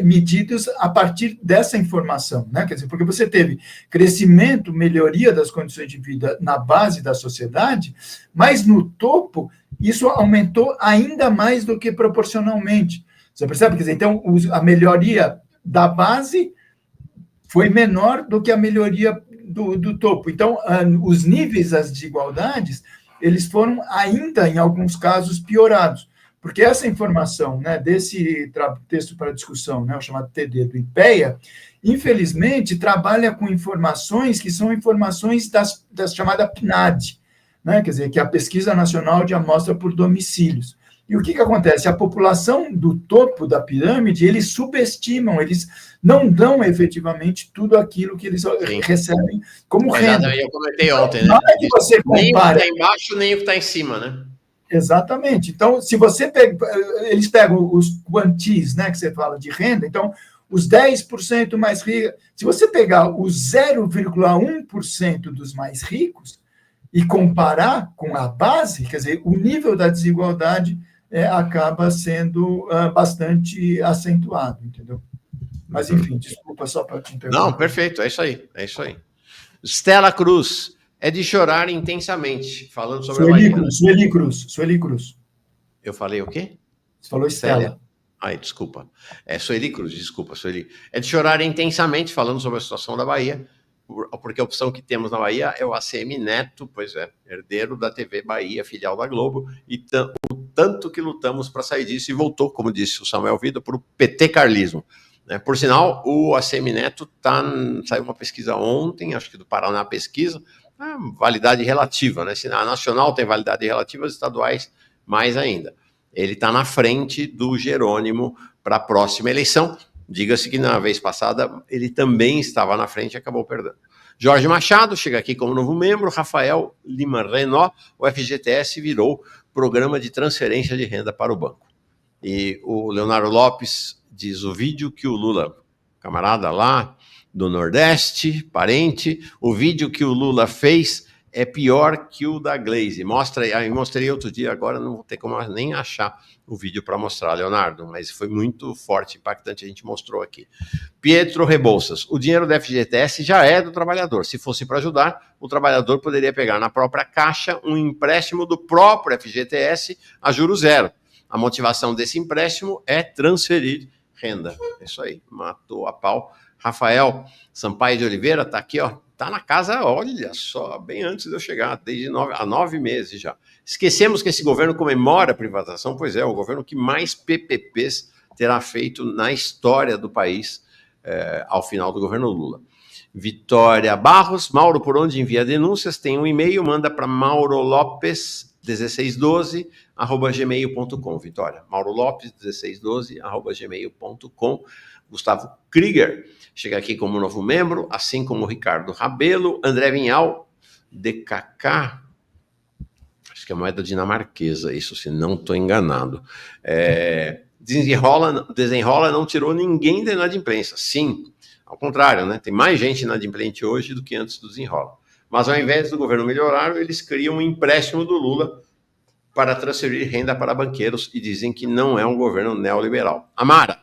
medidos a partir dessa informação, né? Quer dizer, porque você teve crescimento, melhoria das condições de vida na base da sociedade, mas no topo isso aumentou ainda mais do que proporcionalmente. Você percebe? Quer dizer, então, a melhoria da base foi menor do que a melhoria do topo. Então, os níveis das desigualdades, eles foram ainda, em alguns casos, piorados. Porque essa informação, né, desse texto para discussão, né, o chamado TD do IPEA, infelizmente, trabalha com informações que são informações da chamada PNAD, né, quer dizer, que é a Pesquisa Nacional de Amostra por Domicílios. E o que acontece? A população do topo da pirâmide, eles subestimam, eles não dão efetivamente tudo aquilo que eles recebem como renda. Eu comentei ontem, né? Não é que você Nem o que compara. está embaixo, nem o que está em cima, né? Exatamente. Então, se você pega, eles pegam os quantis, né, que você fala de renda, então, os 10% mais ricos, se você pegar os 0,1% dos mais ricos e comparar com a base, quer dizer, o nível da desigualdade acaba sendo bastante acentuado, entendeu? Mas, enfim, desculpa só para te interromper. Não, perfeito, é isso aí, é isso aí. Stella Cruz, é de chorar intensamente, falando sobre a Bahia. Sueli Cruz. Eu falei o quê? Você falou Stella. Ai, desculpa. É Sueli Cruz, desculpa, Sueli. É de chorar intensamente, falando sobre a situação da Bahia, porque a opção que temos na Bahia é o ACM Neto, pois é, herdeiro da TV Bahia, filial da Globo, e o tanto que lutamos para sair disso, e voltou, como disse o Samuel Vida, para o PT Carlismo. Por sinal, o ACM Neto saiu uma pesquisa ontem, acho que do Paraná Pesquisa, validade relativa, né? Se a nacional tem validade relativa, as estaduais mais ainda. Ele está na frente do Jerônimo para a próxima eleição. Diga-se que na vez passada ele também estava na frente e acabou perdendo. Jorge Machado chega aqui como novo membro. Rafael Lima Renó, o FGTS virou Programa de Transferência de Renda para o Banco. E o Leonardo Lopes diz o vídeo que o Lula, camarada lá do Nordeste, parente, o vídeo que o Lula fez é pior que o da Glaze. Mostrei outro dia, agora não vou ter como nem achar o vídeo para mostrar, Leonardo, mas foi muito forte, impactante, a gente mostrou aqui. Pietro Rebouças, o dinheiro do FGTS já é do trabalhador. Se fosse para ajudar, o trabalhador poderia pegar na própria caixa um empréstimo do próprio FGTS a juros zero. A motivação desse empréstimo é transferir renda. É isso aí, matou a pau. Rafael Sampaio de Oliveira está aqui, ó. Está na casa, olha só, bem antes de eu chegar, desde 9 meses já. Esquecemos que esse governo comemora a privatização, pois é, o governo que mais PPPs terá feito na história do país ao final do governo Lula. Vitória Barros, Mauro, por onde envia denúncias, tem um e-mail, manda para maurolopes1612@gmail.com, Vitória. maurolopes1612@gmail.com. Gustavo Krieger chega aqui como novo membro, assim como Ricardo Rabelo, André Vinhal, DKK, acho que é moeda dinamarquesa, isso, se não estou enganado. Desenrola não tirou ninguém da inadimplência. Sim, ao contrário, né? Tem mais gente inadimplente hoje do que antes do Desenrola. Mas ao invés do governo melhorar, eles criam um empréstimo do Lula para transferir renda para banqueiros e dizem que não é um governo neoliberal. Amara,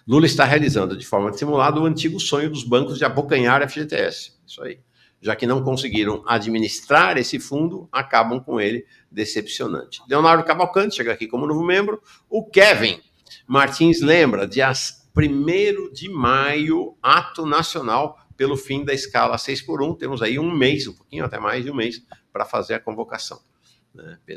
Lula está realizando de forma dissimulada o antigo sonho dos bancos de abocanhar a FGTS. Isso aí. Já que não conseguiram administrar esse fundo, acabam com ele, decepcionante. Leonardo Cavalcante chega aqui como novo membro. O Kevin Martins lembra, dia 1º de maio, ato nacional pelo fim da escala 6x1. Temos aí um mês, um pouquinho até mais de um mês, para fazer a convocação.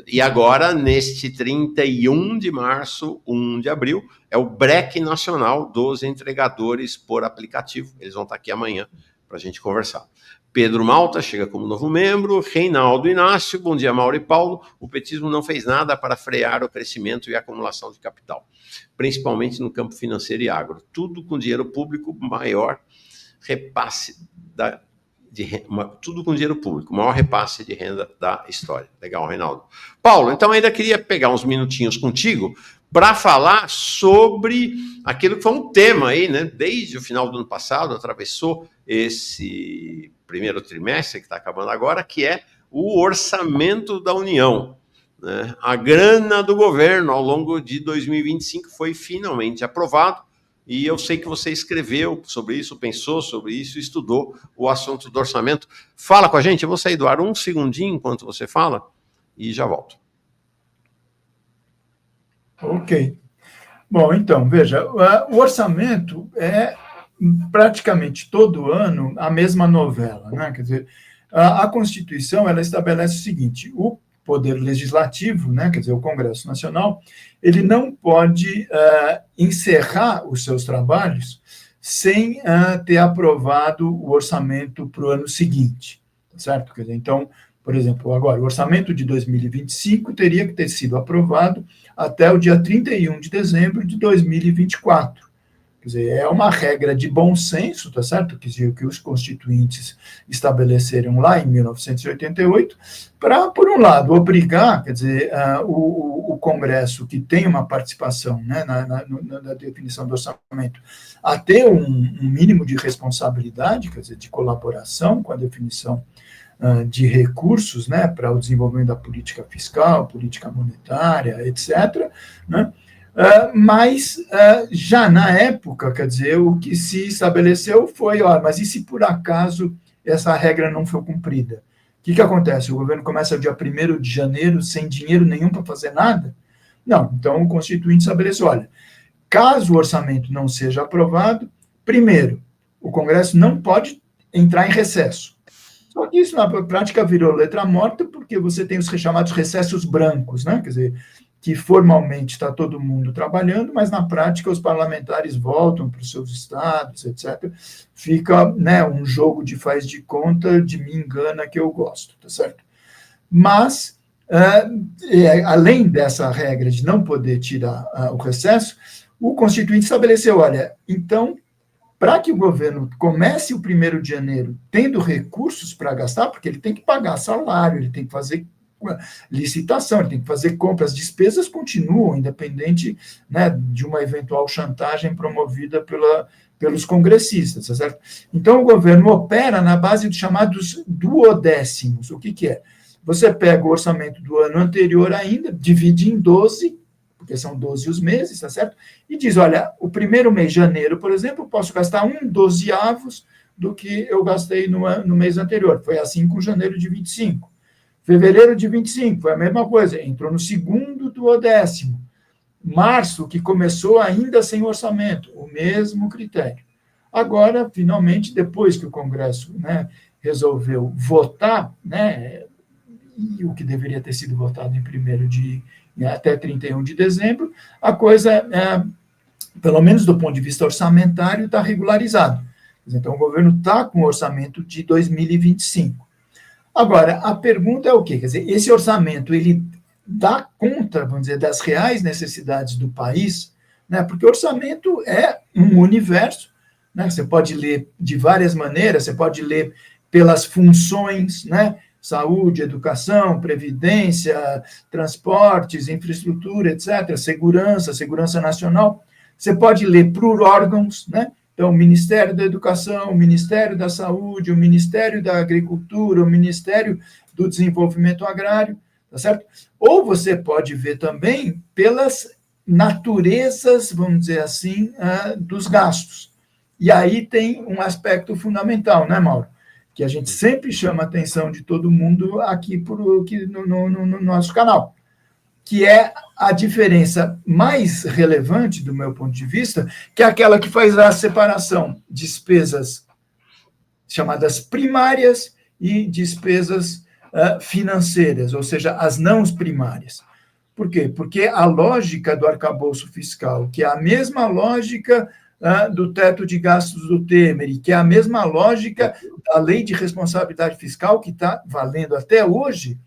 E agora, neste 31 de março, 1 de abril, é o breque nacional dos entregadores por aplicativo. Eles vão estar aqui amanhã para a gente conversar. Pedro Malta chega como novo membro. Reinaldo Inácio, bom dia, Mauro e Paulo. O petismo não fez nada para frear o crescimento e a acumulação de capital, principalmente no campo financeiro e agro. Tudo com dinheiro público, maior repasse tudo com dinheiro público, maior repasse de renda da história. Legal, Reinaldo. Paulo, então ainda queria pegar uns minutinhos contigo para falar sobre aquilo que foi um tema aí, né? Desde o final do ano passado, atravessou esse primeiro trimestre que está acabando agora, que é o orçamento da União, né? A grana do governo ao longo de 2025 foi finalmente aprovado. E eu sei que você escreveu sobre isso, pensou sobre isso, estudou o assunto do orçamento. Fala com a gente, eu vou sair do ar um segundinho enquanto você fala e já volto. Ok. Bom, então, veja, o orçamento é praticamente todo ano a mesma novela, né? Quer dizer, a Constituição, ela estabelece o seguinte: o Poder Legislativo, né, quer dizer, o Congresso Nacional, ele não pode encerrar os seus trabalhos sem ter aprovado o orçamento para o ano seguinte, certo? Quer dizer, então, Por exemplo, agora, o orçamento de 2025 teria que ter sido aprovado até o dia 31 de dezembro de 2024. Quer dizer, é uma regra de bom senso, tá certo? Que os constituintes estabeleceram lá em 1988, para, por um lado, obrigar, quer dizer, o Congresso, que tem uma participação, né, na definição do orçamento, a ter um mínimo de responsabilidade, quer dizer, de colaboração com a definição de recursos, né, para o desenvolvimento da política fiscal, política monetária, etc., né? Mas já na época, quer dizer, o que se estabeleceu foi, mas e se por acaso essa regra não for cumprida? O que acontece? O governo começa dia 1º de janeiro sem dinheiro nenhum para fazer nada? Não, então o Constituinte estabeleceu, olha, caso o orçamento não seja aprovado, primeiro, o Congresso não pode entrar em recesso. Só que isso, na prática, virou letra morta, porque você tem os chamados recessos brancos, né? Quer dizer, que formalmente está todo mundo trabalhando, mas na prática os parlamentares voltam para os seus estados, etc. Fica, né, um jogo de faz de conta, de me engana que eu gosto, tá certo? Mas, além dessa regra de não poder tirar o recesso, o Constituinte estabeleceu, olha, então, para que o governo comece o 1º de janeiro tendo recursos para gastar, porque ele tem que pagar salário, ele tem que fazer licitação, ele tem que fazer compras, as despesas continuam, independente, né, de uma eventual chantagem promovida pelos congressistas, tá certo? Então, o governo opera na base dos chamados duodécimos. O que é? Você pega o orçamento do ano anterior ainda, divide em 12, porque são 12 os meses, tá certo? E diz, olha, o primeiro mês, janeiro, por exemplo, eu posso gastar 1/12 do que eu gastei no mês anterior. Foi assim com janeiro de 25. Fevereiro de 25, foi a mesma coisa, entrou no segundo duodécimo. Março, que começou ainda sem orçamento, o mesmo critério. Agora, finalmente, depois que o Congresso, né, resolveu votar, né, e o que deveria ter sido votado em 1º até 31 de dezembro, a coisa, pelo menos do ponto de vista orçamentário, está regularizado. Então, o governo está com o orçamento de 2025. Agora, a pergunta é o quê? Quer dizer, esse orçamento, ele dá conta, vamos dizer, das reais necessidades do país, né? Porque orçamento é um universo, né? Você pode ler de várias maneiras, você pode ler pelas funções, né? Saúde, educação, previdência, transportes, infraestrutura, etc., segurança nacional. Você pode ler por órgãos, né? Então, o Ministério da Educação, o Ministério da Saúde, o Ministério da Agricultura, o Ministério do Desenvolvimento Agrário, tá certo? Ou você pode ver também pelas naturezas, vamos dizer assim, dos gastos. E aí tem um aspecto fundamental, né, Mauro? Que a gente sempre chama a atenção de todo mundo aqui no nosso canal, que é a diferença mais relevante, do meu ponto de vista, que é aquela que faz a separação de despesas chamadas primárias e despesas financeiras, ou seja, as não primárias. Por quê? Porque a lógica do arcabouço fiscal, que é a mesma lógica do teto de gastos do Temer, e que é a mesma lógica da lei de responsabilidade fiscal, que está valendo até hoje,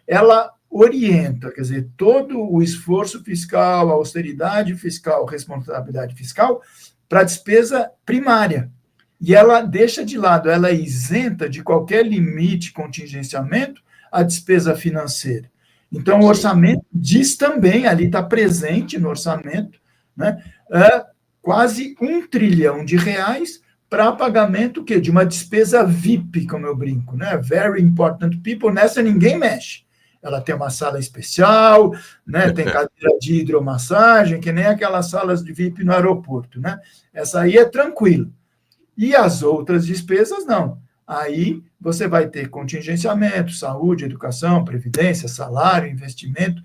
ela orienta, quer dizer, todo o esforço fiscal, a austeridade fiscal, responsabilidade fiscal, para a despesa primária. E ela deixa de lado, ela é isenta de qualquer limite, contingenciamento, a despesa financeira. Então, o orçamento diz também, ali está presente no orçamento, né, quase R$1 trilhão para pagamento de uma despesa VIP, como eu brinco, né? Very important people, nessa ninguém mexe. Ela tem uma sala especial, né? Tem cadeira de hidromassagem, que nem aquelas salas de VIP no aeroporto, né? Essa aí é tranquilo. E as outras despesas, não. Aí você vai ter contingenciamento, saúde, educação, previdência, salário, investimento,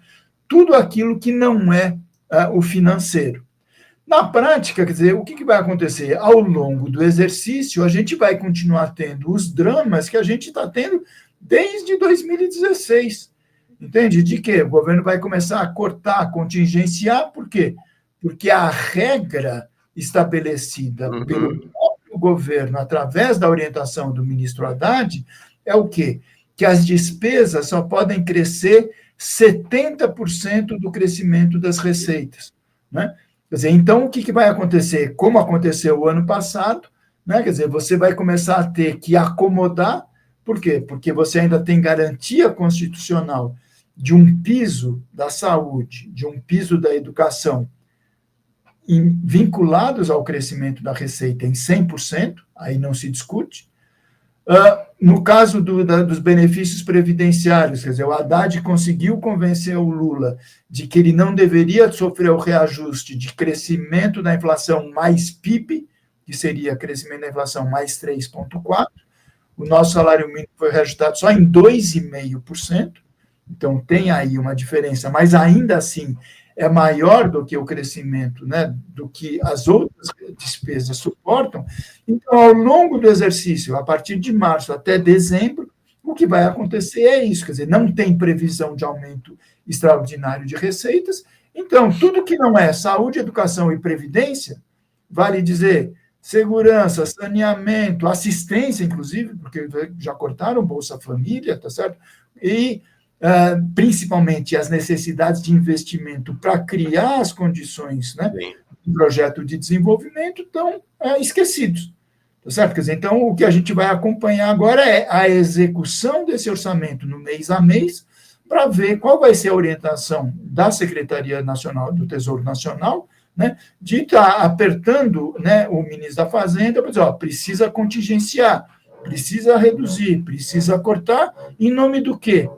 tudo aquilo que não é o financeiro. Na prática, quer dizer, o que vai acontecer? Ao longo do exercício, a gente vai continuar tendo os dramas que a gente está tendo desde 2016. Entende? De que o governo vai começar a cortar, contingenciar, por quê? Porque a regra estabelecida pelo próprio governo, através da orientação do ministro Haddad, é o quê? que as despesas só podem crescer 70% do crescimento das receitas, né? Quer dizer, então, o que vai acontecer? Como aconteceu o ano passado, né? Quer dizer, você vai começar a ter que acomodar. Por quê? Porque você ainda tem garantia constitucional de um piso da saúde, de um piso da educação, vinculados ao crescimento da receita em 100%, aí não se discute. No caso dos benefícios previdenciários, quer dizer, o Haddad conseguiu convencer o Lula de que ele não deveria sofrer o reajuste de crescimento da inflação mais PIB, que seria crescimento da inflação mais 3,4%. O nosso salário mínimo foi reajustado só em 2,5%, então tem aí uma diferença, mas ainda assim é maior do que o crescimento, né, do que as outras despesas suportam. Então, ao longo do exercício, a partir de março até dezembro, o que vai acontecer é isso, quer dizer, não tem previsão de aumento extraordinário de receitas. Então, tudo que não é saúde, educação e previdência, vale dizer, segurança, saneamento, assistência, inclusive, porque já cortaram Bolsa Família, tá certo? E principalmente as necessidades de investimento para criar as condições, né, do projeto de desenvolvimento estão esquecidos. Tá certo? Quer dizer, então, o que a gente vai acompanhar agora é a execução desse orçamento no mês a mês, para ver qual vai ser a orientação da Secretaria Nacional do Tesouro Nacional, né, de estar apertando, né, o ministro da Fazenda para dizer, ó, precisa contingenciar, precisa reduzir, precisa cortar, em nome do quê?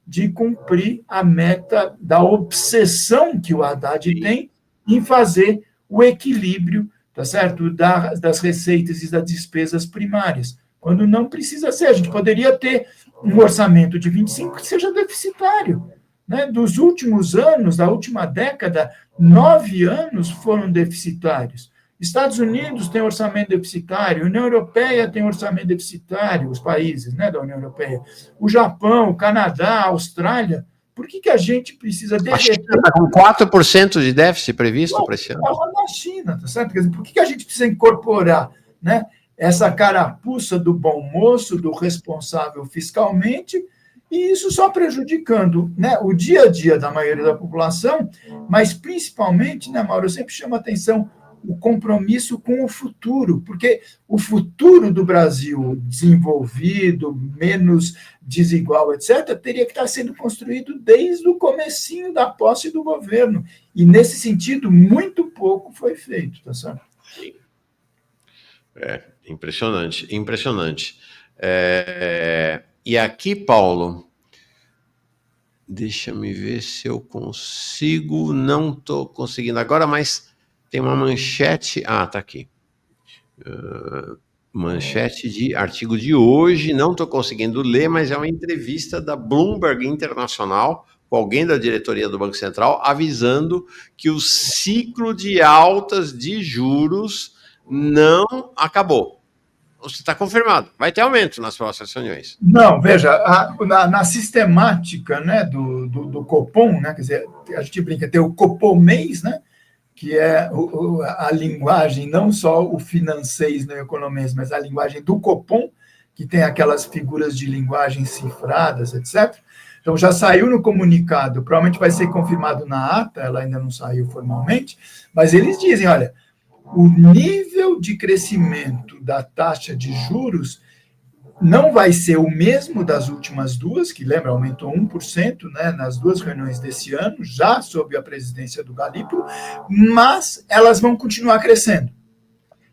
De cumprir a meta da obsessão que o Haddad tem em fazer o equilíbrio, tá certo? Das receitas e das despesas primárias, quando não precisa ser. A gente poderia ter um orçamento de 25 que seja deficitário, né? Dos últimos anos, da última década, 9 anos foram deficitários. Estados Unidos tem orçamento deficitário, União Europeia tem orçamento deficitário, os países, né, da União Europeia, o Japão, o Canadá, a Austrália. Por que a gente precisa... A China está com 4% de déficit previsto para esse ano. Na China, tá certo? Quer dizer, por que a gente precisa incorporar, né, essa carapuça do bom moço, do responsável fiscalmente, e isso só prejudicando, né, o dia a dia da maioria da população, mas principalmente, né, Mauro, eu sempre chamo a atenção o compromisso com o futuro, porque o futuro do Brasil desenvolvido, menos desigual, etc., teria que estar sendo construído desde o comecinho da posse do governo. E, nesse sentido, muito pouco foi feito, tá certo? Impressionante, impressionante. E aqui, Paulo, deixa me ver se eu consigo, não estou conseguindo agora, mas tem uma manchete, tá aqui, manchete de artigo de hoje, não estou conseguindo ler, mas é uma entrevista da Bloomberg Internacional, com alguém da diretoria do Banco Central, avisando que o ciclo de altas de juros não acabou. Está confirmado, vai ter aumento nas próximas reuniões. Não, veja, na sistemática, né, do Copom, né, quer dizer, a gente brinca, tem o Copomês, né, que é a linguagem, não só o financês no economês, mas a linguagem do Copom, que tem aquelas figuras de linguagem cifradas, etc. Então, já saiu no comunicado, provavelmente vai ser confirmado na ata, ela ainda não saiu formalmente, mas eles dizem, olha, o nível de crescimento da taxa de juros não vai ser o mesmo das últimas duas, que lembra, aumentou 1%, né, nas duas reuniões desse ano, já sob a presidência do Galípolo, mas elas vão continuar crescendo.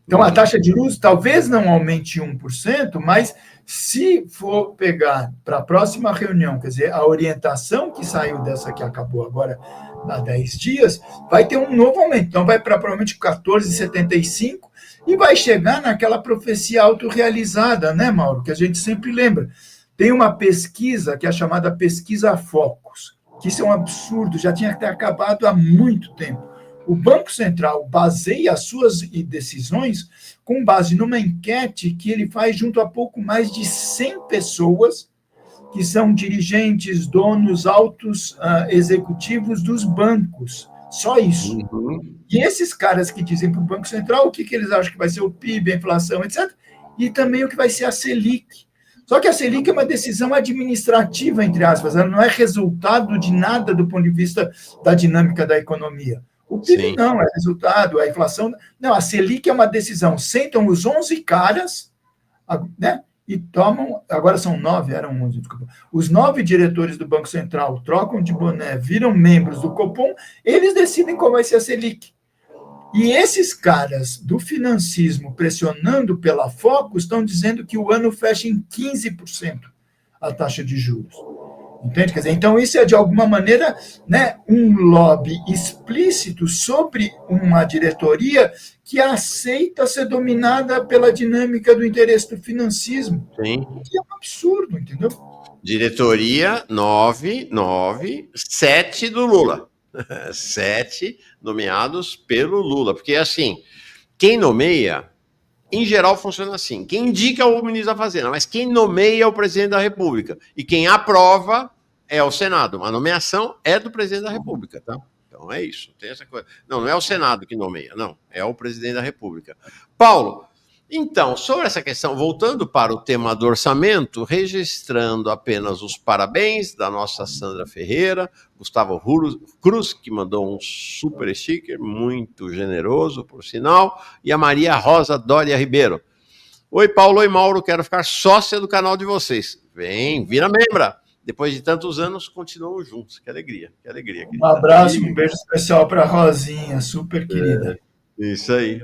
Então, a taxa de juros talvez não aumente 1%, mas se for pegar para a próxima reunião, quer dizer, a orientação que saiu dessa que acabou agora há 10 dias, vai ter um novo aumento. Então, vai para provavelmente 14,75%, e vai chegar naquela profecia autorrealizada, né, Mauro, que a gente sempre lembra. Tem uma pesquisa que é chamada Pesquisa Focus, que isso é um absurdo, já tinha que ter acabado há muito tempo. O Banco Central baseia as suas decisões com base numa enquete que ele faz junto a pouco mais de 100 pessoas, que são dirigentes, donos, altos executivos dos bancos. Só isso. E esses caras que dizem para o Banco Central o que eles acham que vai ser o PIB, a inflação, etc., e também o que vai ser a Selic. Só que a Selic é uma decisão administrativa, entre aspas, ela não é resultado de nada do ponto de vista da dinâmica da economia. O PIB Sim. não, é resultado, a inflação. Não, a Selic é uma decisão. Sentam os 11 caras, né? E tomam, agora são 9, eram 11, desculpa. Os 9 diretores do Banco Central trocam de boné, viram membros do Copom, eles decidem qual vai ser a Selic. E esses caras do financismo pressionando pela Focus estão dizendo que o ano fecha em 15% a taxa de juros. Entende? Quer dizer, então isso é, de alguma maneira, né, um lobby explícito sobre uma diretoria que aceita ser dominada pela dinâmica do interesse do financismo. Sim. Que é um absurdo, entendeu? Diretoria 7 do Lula. 7 nomeados pelo Lula. Porque, assim, quem nomeia, em geral, funciona assim. Quem indica é o ministro da Fazenda, mas quem nomeia é o presidente da República. E quem aprova é o Senado. A nomeação é do presidente da República, tá? Então é isso. Tem essa coisa. Não é o Senado que nomeia, não. É o presidente da República. Paulo, então, sobre essa questão, voltando para o tema do orçamento, registrando apenas os parabéns da nossa Sandra Ferreira, Gustavo Cruz, que mandou um super sticker, muito generoso, por sinal, e a Maria Rosa Dória Ribeiro. Oi, Paulo, oi, Mauro, quero ficar sócia do canal de vocês. Vem, vira membra. Depois de tantos anos, continuam juntos. Que alegria, que alegria. Um abraço, um beijo especial para a Rosinha, super querida. Isso aí.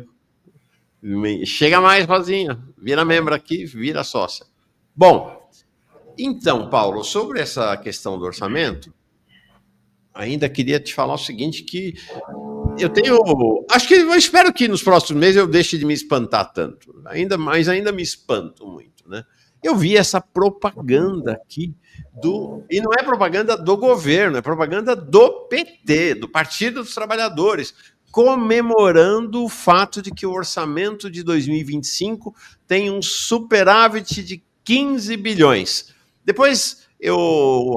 Chega mais, Rosinha. Vira membro aqui, vira sócia. Bom, então, Paulo, sobre essa questão do orçamento, ainda queria te falar o seguinte, que eu espero que nos próximos meses eu deixe de me espantar tanto. Mas ainda me espanto muito, né? Eu vi essa propaganda aqui e não é propaganda do governo, é propaganda do PT, do Partido dos Trabalhadores, comemorando o fato de que o orçamento de 2025 tem um superávit de 15 bilhões. Depois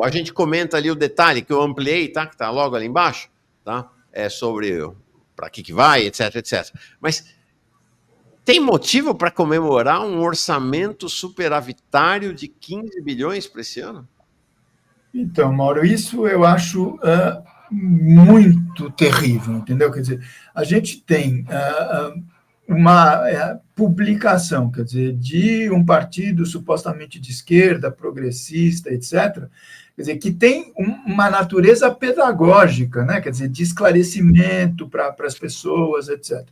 a gente comenta ali o detalhe que eu ampliei, tá? Que está logo ali embaixo, tá? É sobre para que vai, etc, etc. Mas tem motivo para comemorar um orçamento superavitário de 15 bilhões para esse ano? Então, Mauro, isso eu acho muito terrível, entendeu? Quer dizer, a gente tem uma publicação, quer dizer, de um partido supostamente de esquerda, progressista, etc., quer dizer, que tem uma natureza pedagógica, né? Quer dizer, de esclarecimento para as pessoas, etc.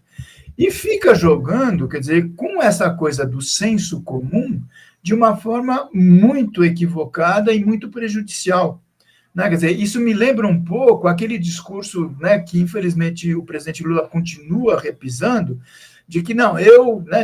E fica jogando, quer dizer, com essa coisa do senso comum, de uma forma muito equivocada e muito prejudicial. Né? Quer dizer, isso me lembra um pouco aquele discurso, né, que, infelizmente, o presidente Lula continua repisando, de que não,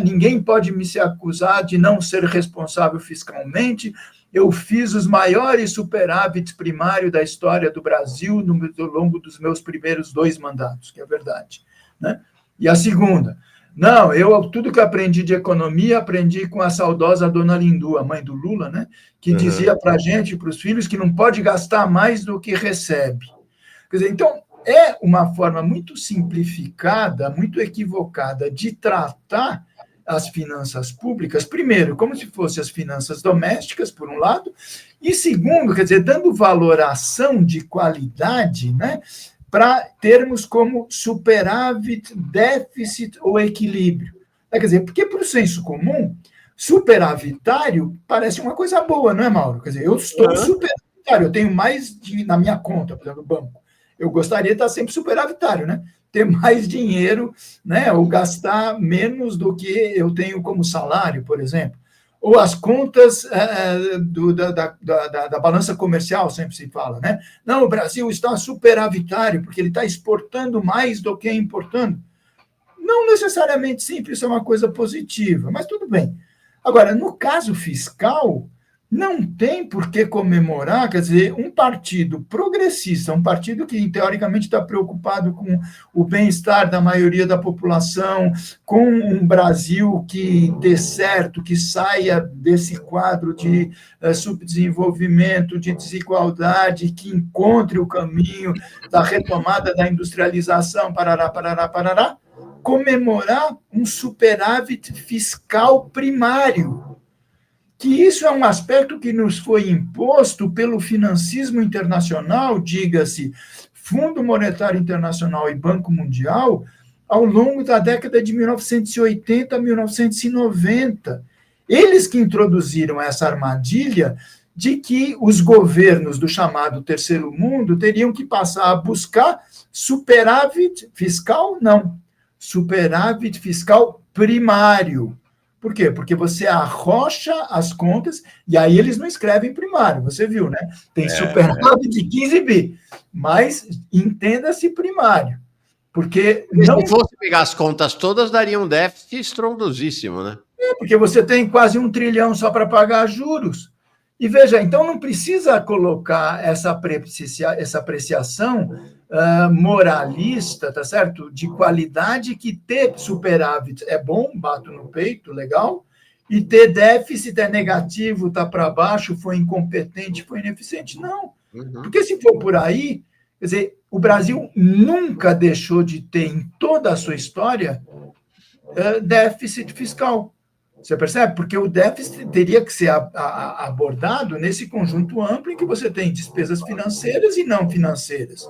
ninguém pode me se acusar de não ser responsável fiscalmente, eu fiz os maiores superávites primários da história do Brasil ao longo dos meus primeiros 2 mandatos, que é verdade. Né? E a segunda, não, tudo que aprendi de economia, aprendi com a saudosa dona Lindu, a mãe do Lula, né, que dizia para a gente, para os filhos, que não pode gastar mais do que recebe. Quer dizer, então, é uma forma muito simplificada, muito equivocada de tratar as finanças públicas, primeiro, como se fossem as finanças domésticas, por um lado, e segundo, quer dizer, dando valoração de qualidade, né, para termos como superávit, déficit ou equilíbrio. Quer dizer, porque para o senso comum, superavitário parece uma coisa boa, não é, Mauro? Quer dizer, eu estou superavitário, eu tenho mais na minha conta, por exemplo, no banco. Eu gostaria de estar sempre superavitário, né? Ter mais dinheiro, né? Ou gastar menos do que eu tenho como salário, por exemplo. Ou as contas da balança comercial, sempre se fala, né? Não, o Brasil está superavitário, porque ele está exportando mais do que importando. Não necessariamente sempre isso é uma coisa positiva, mas tudo bem. Agora, no caso fiscal, não tem por que comemorar, quer dizer, um partido progressista, um partido que, teoricamente, está preocupado com o bem-estar da maioria da população, com um Brasil que dê certo, que saia desse quadro de subdesenvolvimento, de desigualdade, que encontre o caminho da retomada da industrialização, parará, parará, parará, comemorar um superávit fiscal primário, que isso é um aspecto que nos foi imposto pelo financismo internacional, diga-se, Fundo Monetário Internacional e Banco Mundial, ao longo da década de 1980 a 1990. Eles que introduziram essa armadilha de que os governos do chamado terceiro mundo teriam que passar a buscar superávit fiscal, não, superávit fiscal primário. Por quê? Porque você arrocha as contas e aí eles não escrevem primário, você viu, né? Tem superávit de 15 bi, mas entenda-se primário. Porque não... Se fosse pegar as contas todas, daria um déficit estrondosíssimo, né? Porque você tem quase 1 trilhão só para pagar juros. E veja, então não precisa colocar essa apreciação moralista, tá certo? De qualidade, que ter superávit é bom, bato no peito, legal, e ter déficit é negativo, tá para baixo, foi incompetente, foi ineficiente. Não, porque se for por aí, quer dizer, o Brasil nunca deixou de ter em toda a sua história déficit fiscal. Você percebe? Porque o déficit teria que ser abordado nesse conjunto amplo em que você tem despesas financeiras e não financeiras.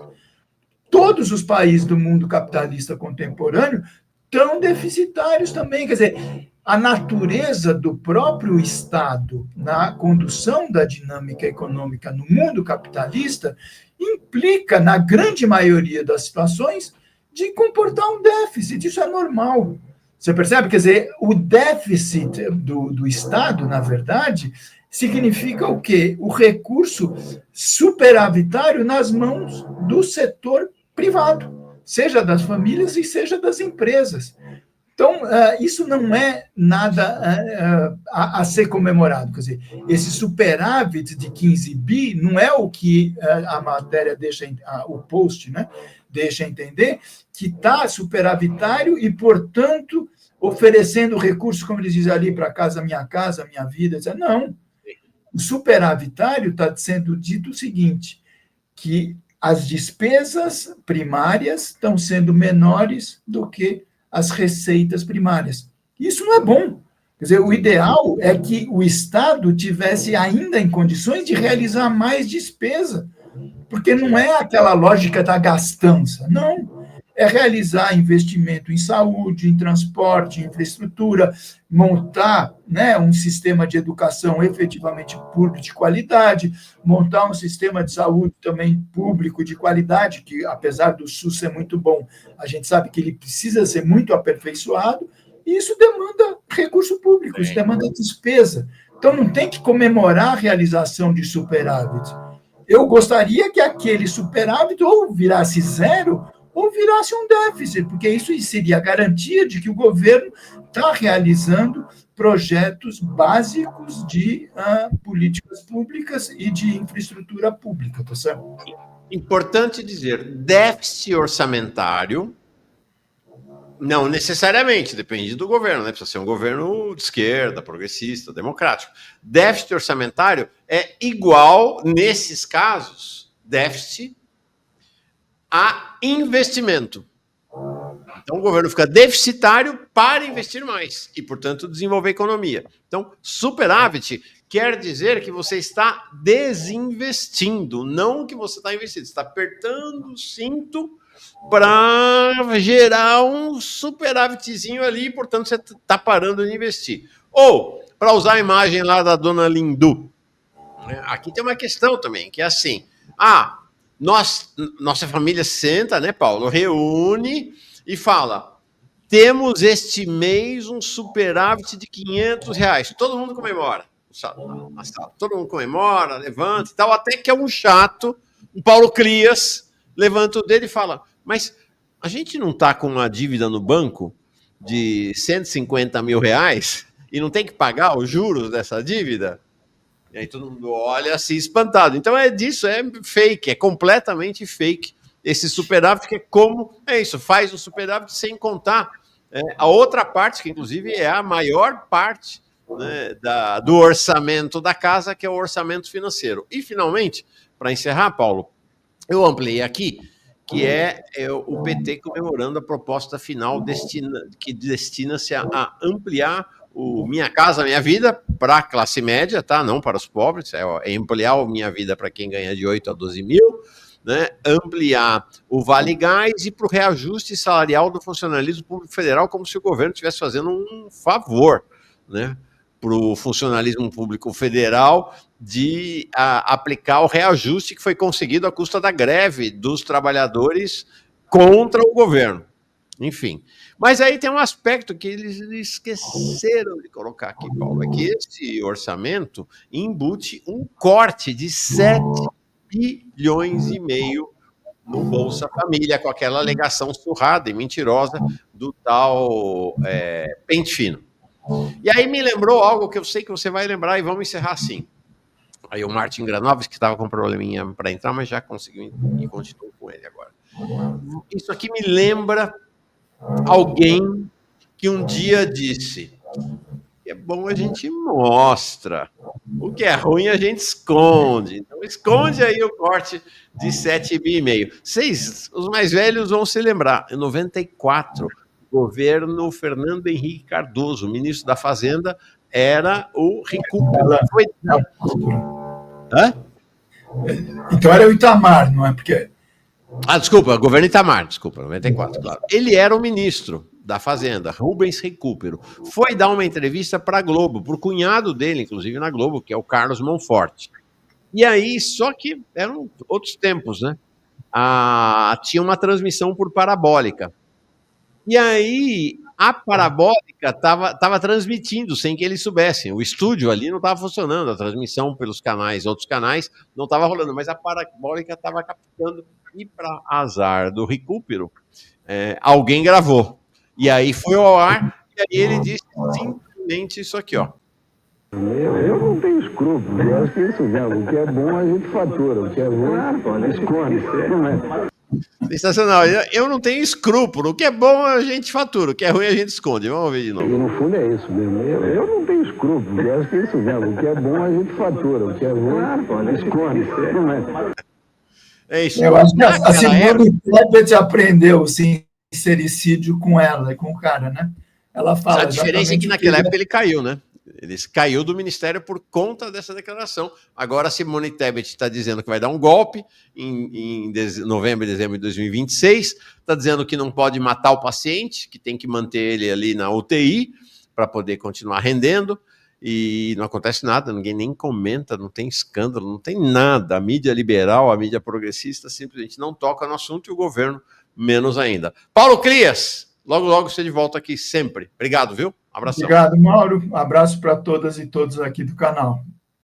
Todos os países do mundo capitalista contemporâneo estão deficitários também. Quer dizer, a natureza do próprio Estado na condução da dinâmica econômica no mundo capitalista implica, na grande maioria das situações, de comportar um déficit. Isso é normal. Você percebe? Quer dizer, o déficit do Estado, na verdade, significa o quê? O recurso superavitário nas mãos do setor privado, seja das famílias e seja das empresas. Então, isso não é nada a ser comemorado. Quer dizer, esse superávit de 15 bi não é o que a matéria deixa, o post, né, deixa entender, que está superavitário e, portanto, oferecendo recursos, como eles dizem ali, para casa, minha vida. Não. O superavitário está sendo dito o seguinte, que as despesas primárias estão sendo menores do que as receitas primárias. Isso não é bom. Quer dizer, o ideal é que o Estado tivesse ainda em condições de realizar mais despesa, porque não é aquela lógica da gastança, não. É realizar investimento em saúde, em transporte, em infraestrutura, montar, né, um sistema de educação efetivamente público de qualidade, montar um sistema de saúde também público de qualidade, que apesar do SUS ser muito bom, a gente sabe que ele precisa ser muito aperfeiçoado, e isso demanda recurso público, isso demanda despesa. Então não tem que comemorar a realização de superávit. Eu gostaria que aquele superávit ou virasse zero ou virasse um déficit, porque isso seria a garantia de que o governo está realizando projetos básicos de políticas públicas e de infraestrutura pública, tá certo? Importante dizer, déficit orçamentário não necessariamente, depende do governo, né? Precisa ser um governo de esquerda, progressista, democrático. Déficit orçamentário é igual, nesses casos, déficit a investimento. Então, o governo fica deficitário para investir mais e, portanto, desenvolver a economia. Então, superávit quer dizer que você está desinvestindo, não que você está investindo. Você está apertando o cinto para gerar um superávitzinho ali, portanto, você está parando de investir. Ou, para usar a imagem lá da dona Lindu, aqui tem uma questão também, que é assim, nossa família senta, né, Paulo, reúne e fala, temos este mês um superávit de R$500, todo mundo comemora, na sala, todo mundo comemora, levanta e tal, até que é um chato, o Paulo Crias, levanta o dedo e fala, mas a gente não está com uma dívida no banco de R$150 mil e não tem que pagar os juros dessa dívida? E aí todo mundo olha assim espantado. Então é disso, é fake, é completamente fake. Esse superávit que é isso, faz o superávit sem contar a outra parte, que inclusive é a maior parte, né, do orçamento da casa, que é o orçamento financeiro. E finalmente, para encerrar, Paulo, eu ampliei aqui, que é o PT comemorando a proposta final que destina-se a ampliar o Minha Casa Minha Vida para a classe média, tá? Não para os pobres, é ampliar o Minha Vida para quem ganha de 8 a 12 mil, né? Ampliar o Vale Gás e para o reajuste salarial do funcionalismo público federal, como se o governo estivesse fazendo um favor, né? Para o funcionalismo público federal de aplicar o reajuste que foi conseguido à custa da greve dos trabalhadores contra o governo. Enfim. Mas aí tem um aspecto que eles esqueceram de colocar aqui, Paulo, é que esse orçamento embute um corte de 7,5 bilhões no Bolsa Família, com aquela alegação surrada e mentirosa do tal Pente Fino. E aí me lembrou algo que eu sei que você vai lembrar e vamos encerrar assim. Aí o Martin Granovski, que estava com um probleminha para entrar, mas já conseguiu e continuou com ele agora. Isso aqui me lembra alguém que um dia disse: que é bom a gente mostra, o que é ruim a gente esconde. Então esconde aí o corte de 7,5 bi. Vocês, os mais velhos, vão se lembrar. Em 94, governo Fernando Henrique Cardoso, ministro da Fazenda, era o Recupero. Então era o Itamar, não é? Porque... desculpa, governo Itamar, desculpa, 94, claro. Ele era o ministro da Fazenda, Rubens Recupero. Foi dar uma entrevista para a Globo, para o cunhado dele, inclusive na Globo, que é o Carlos Monforte. E aí, só que eram outros tempos, né? Tinha uma transmissão por parabólica. E aí, a parabólica estava transmitindo sem que eles soubessem. O estúdio ali não estava funcionando, a transmissão pelos canais, outros canais, não estava rolando, mas a parabólica estava captando. E para azar do Recupero, alguém gravou. E aí foi ao ar, e aí ele disse simplesmente isso aqui, ó. Eu não tenho escrúpulo, eu acho que é isso mesmo. O que é bom a gente fatura, o que é ruim esconde. Não é? Sensacional. Eu não tenho escrúpulo. O que é bom a gente fatura, o que é ruim a gente esconde. Vamos ver de novo. E no fundo é isso mesmo. Eu não tenho escrúpulo, eu acho que é isso mesmo. O que é bom a gente fatura, o que é ruim esconde. Não é? É isso. Eu acho que a Simone Tebet aprendeu o sincericídio com ela e com o cara, né? Ela fala. A diferença é que naquela época ele caiu, né? Ele caiu do ministério por conta dessa declaração. Agora a Simone Tebet está dizendo que vai dar um golpe em novembro e dezembro de 2026. Está dizendo que não pode matar o paciente, que tem que manter ele ali na UTI para poder continuar rendendo. E não acontece nada, ninguém nem comenta, não tem escândalo, não tem nada. A mídia liberal, a mídia progressista simplesmente não toca no assunto e o governo menos ainda. Paulo Clias, logo, logo você de volta aqui sempre. Obrigado, viu? Abração. Obrigado, Mauro. Abraço para todas e todos aqui do canal.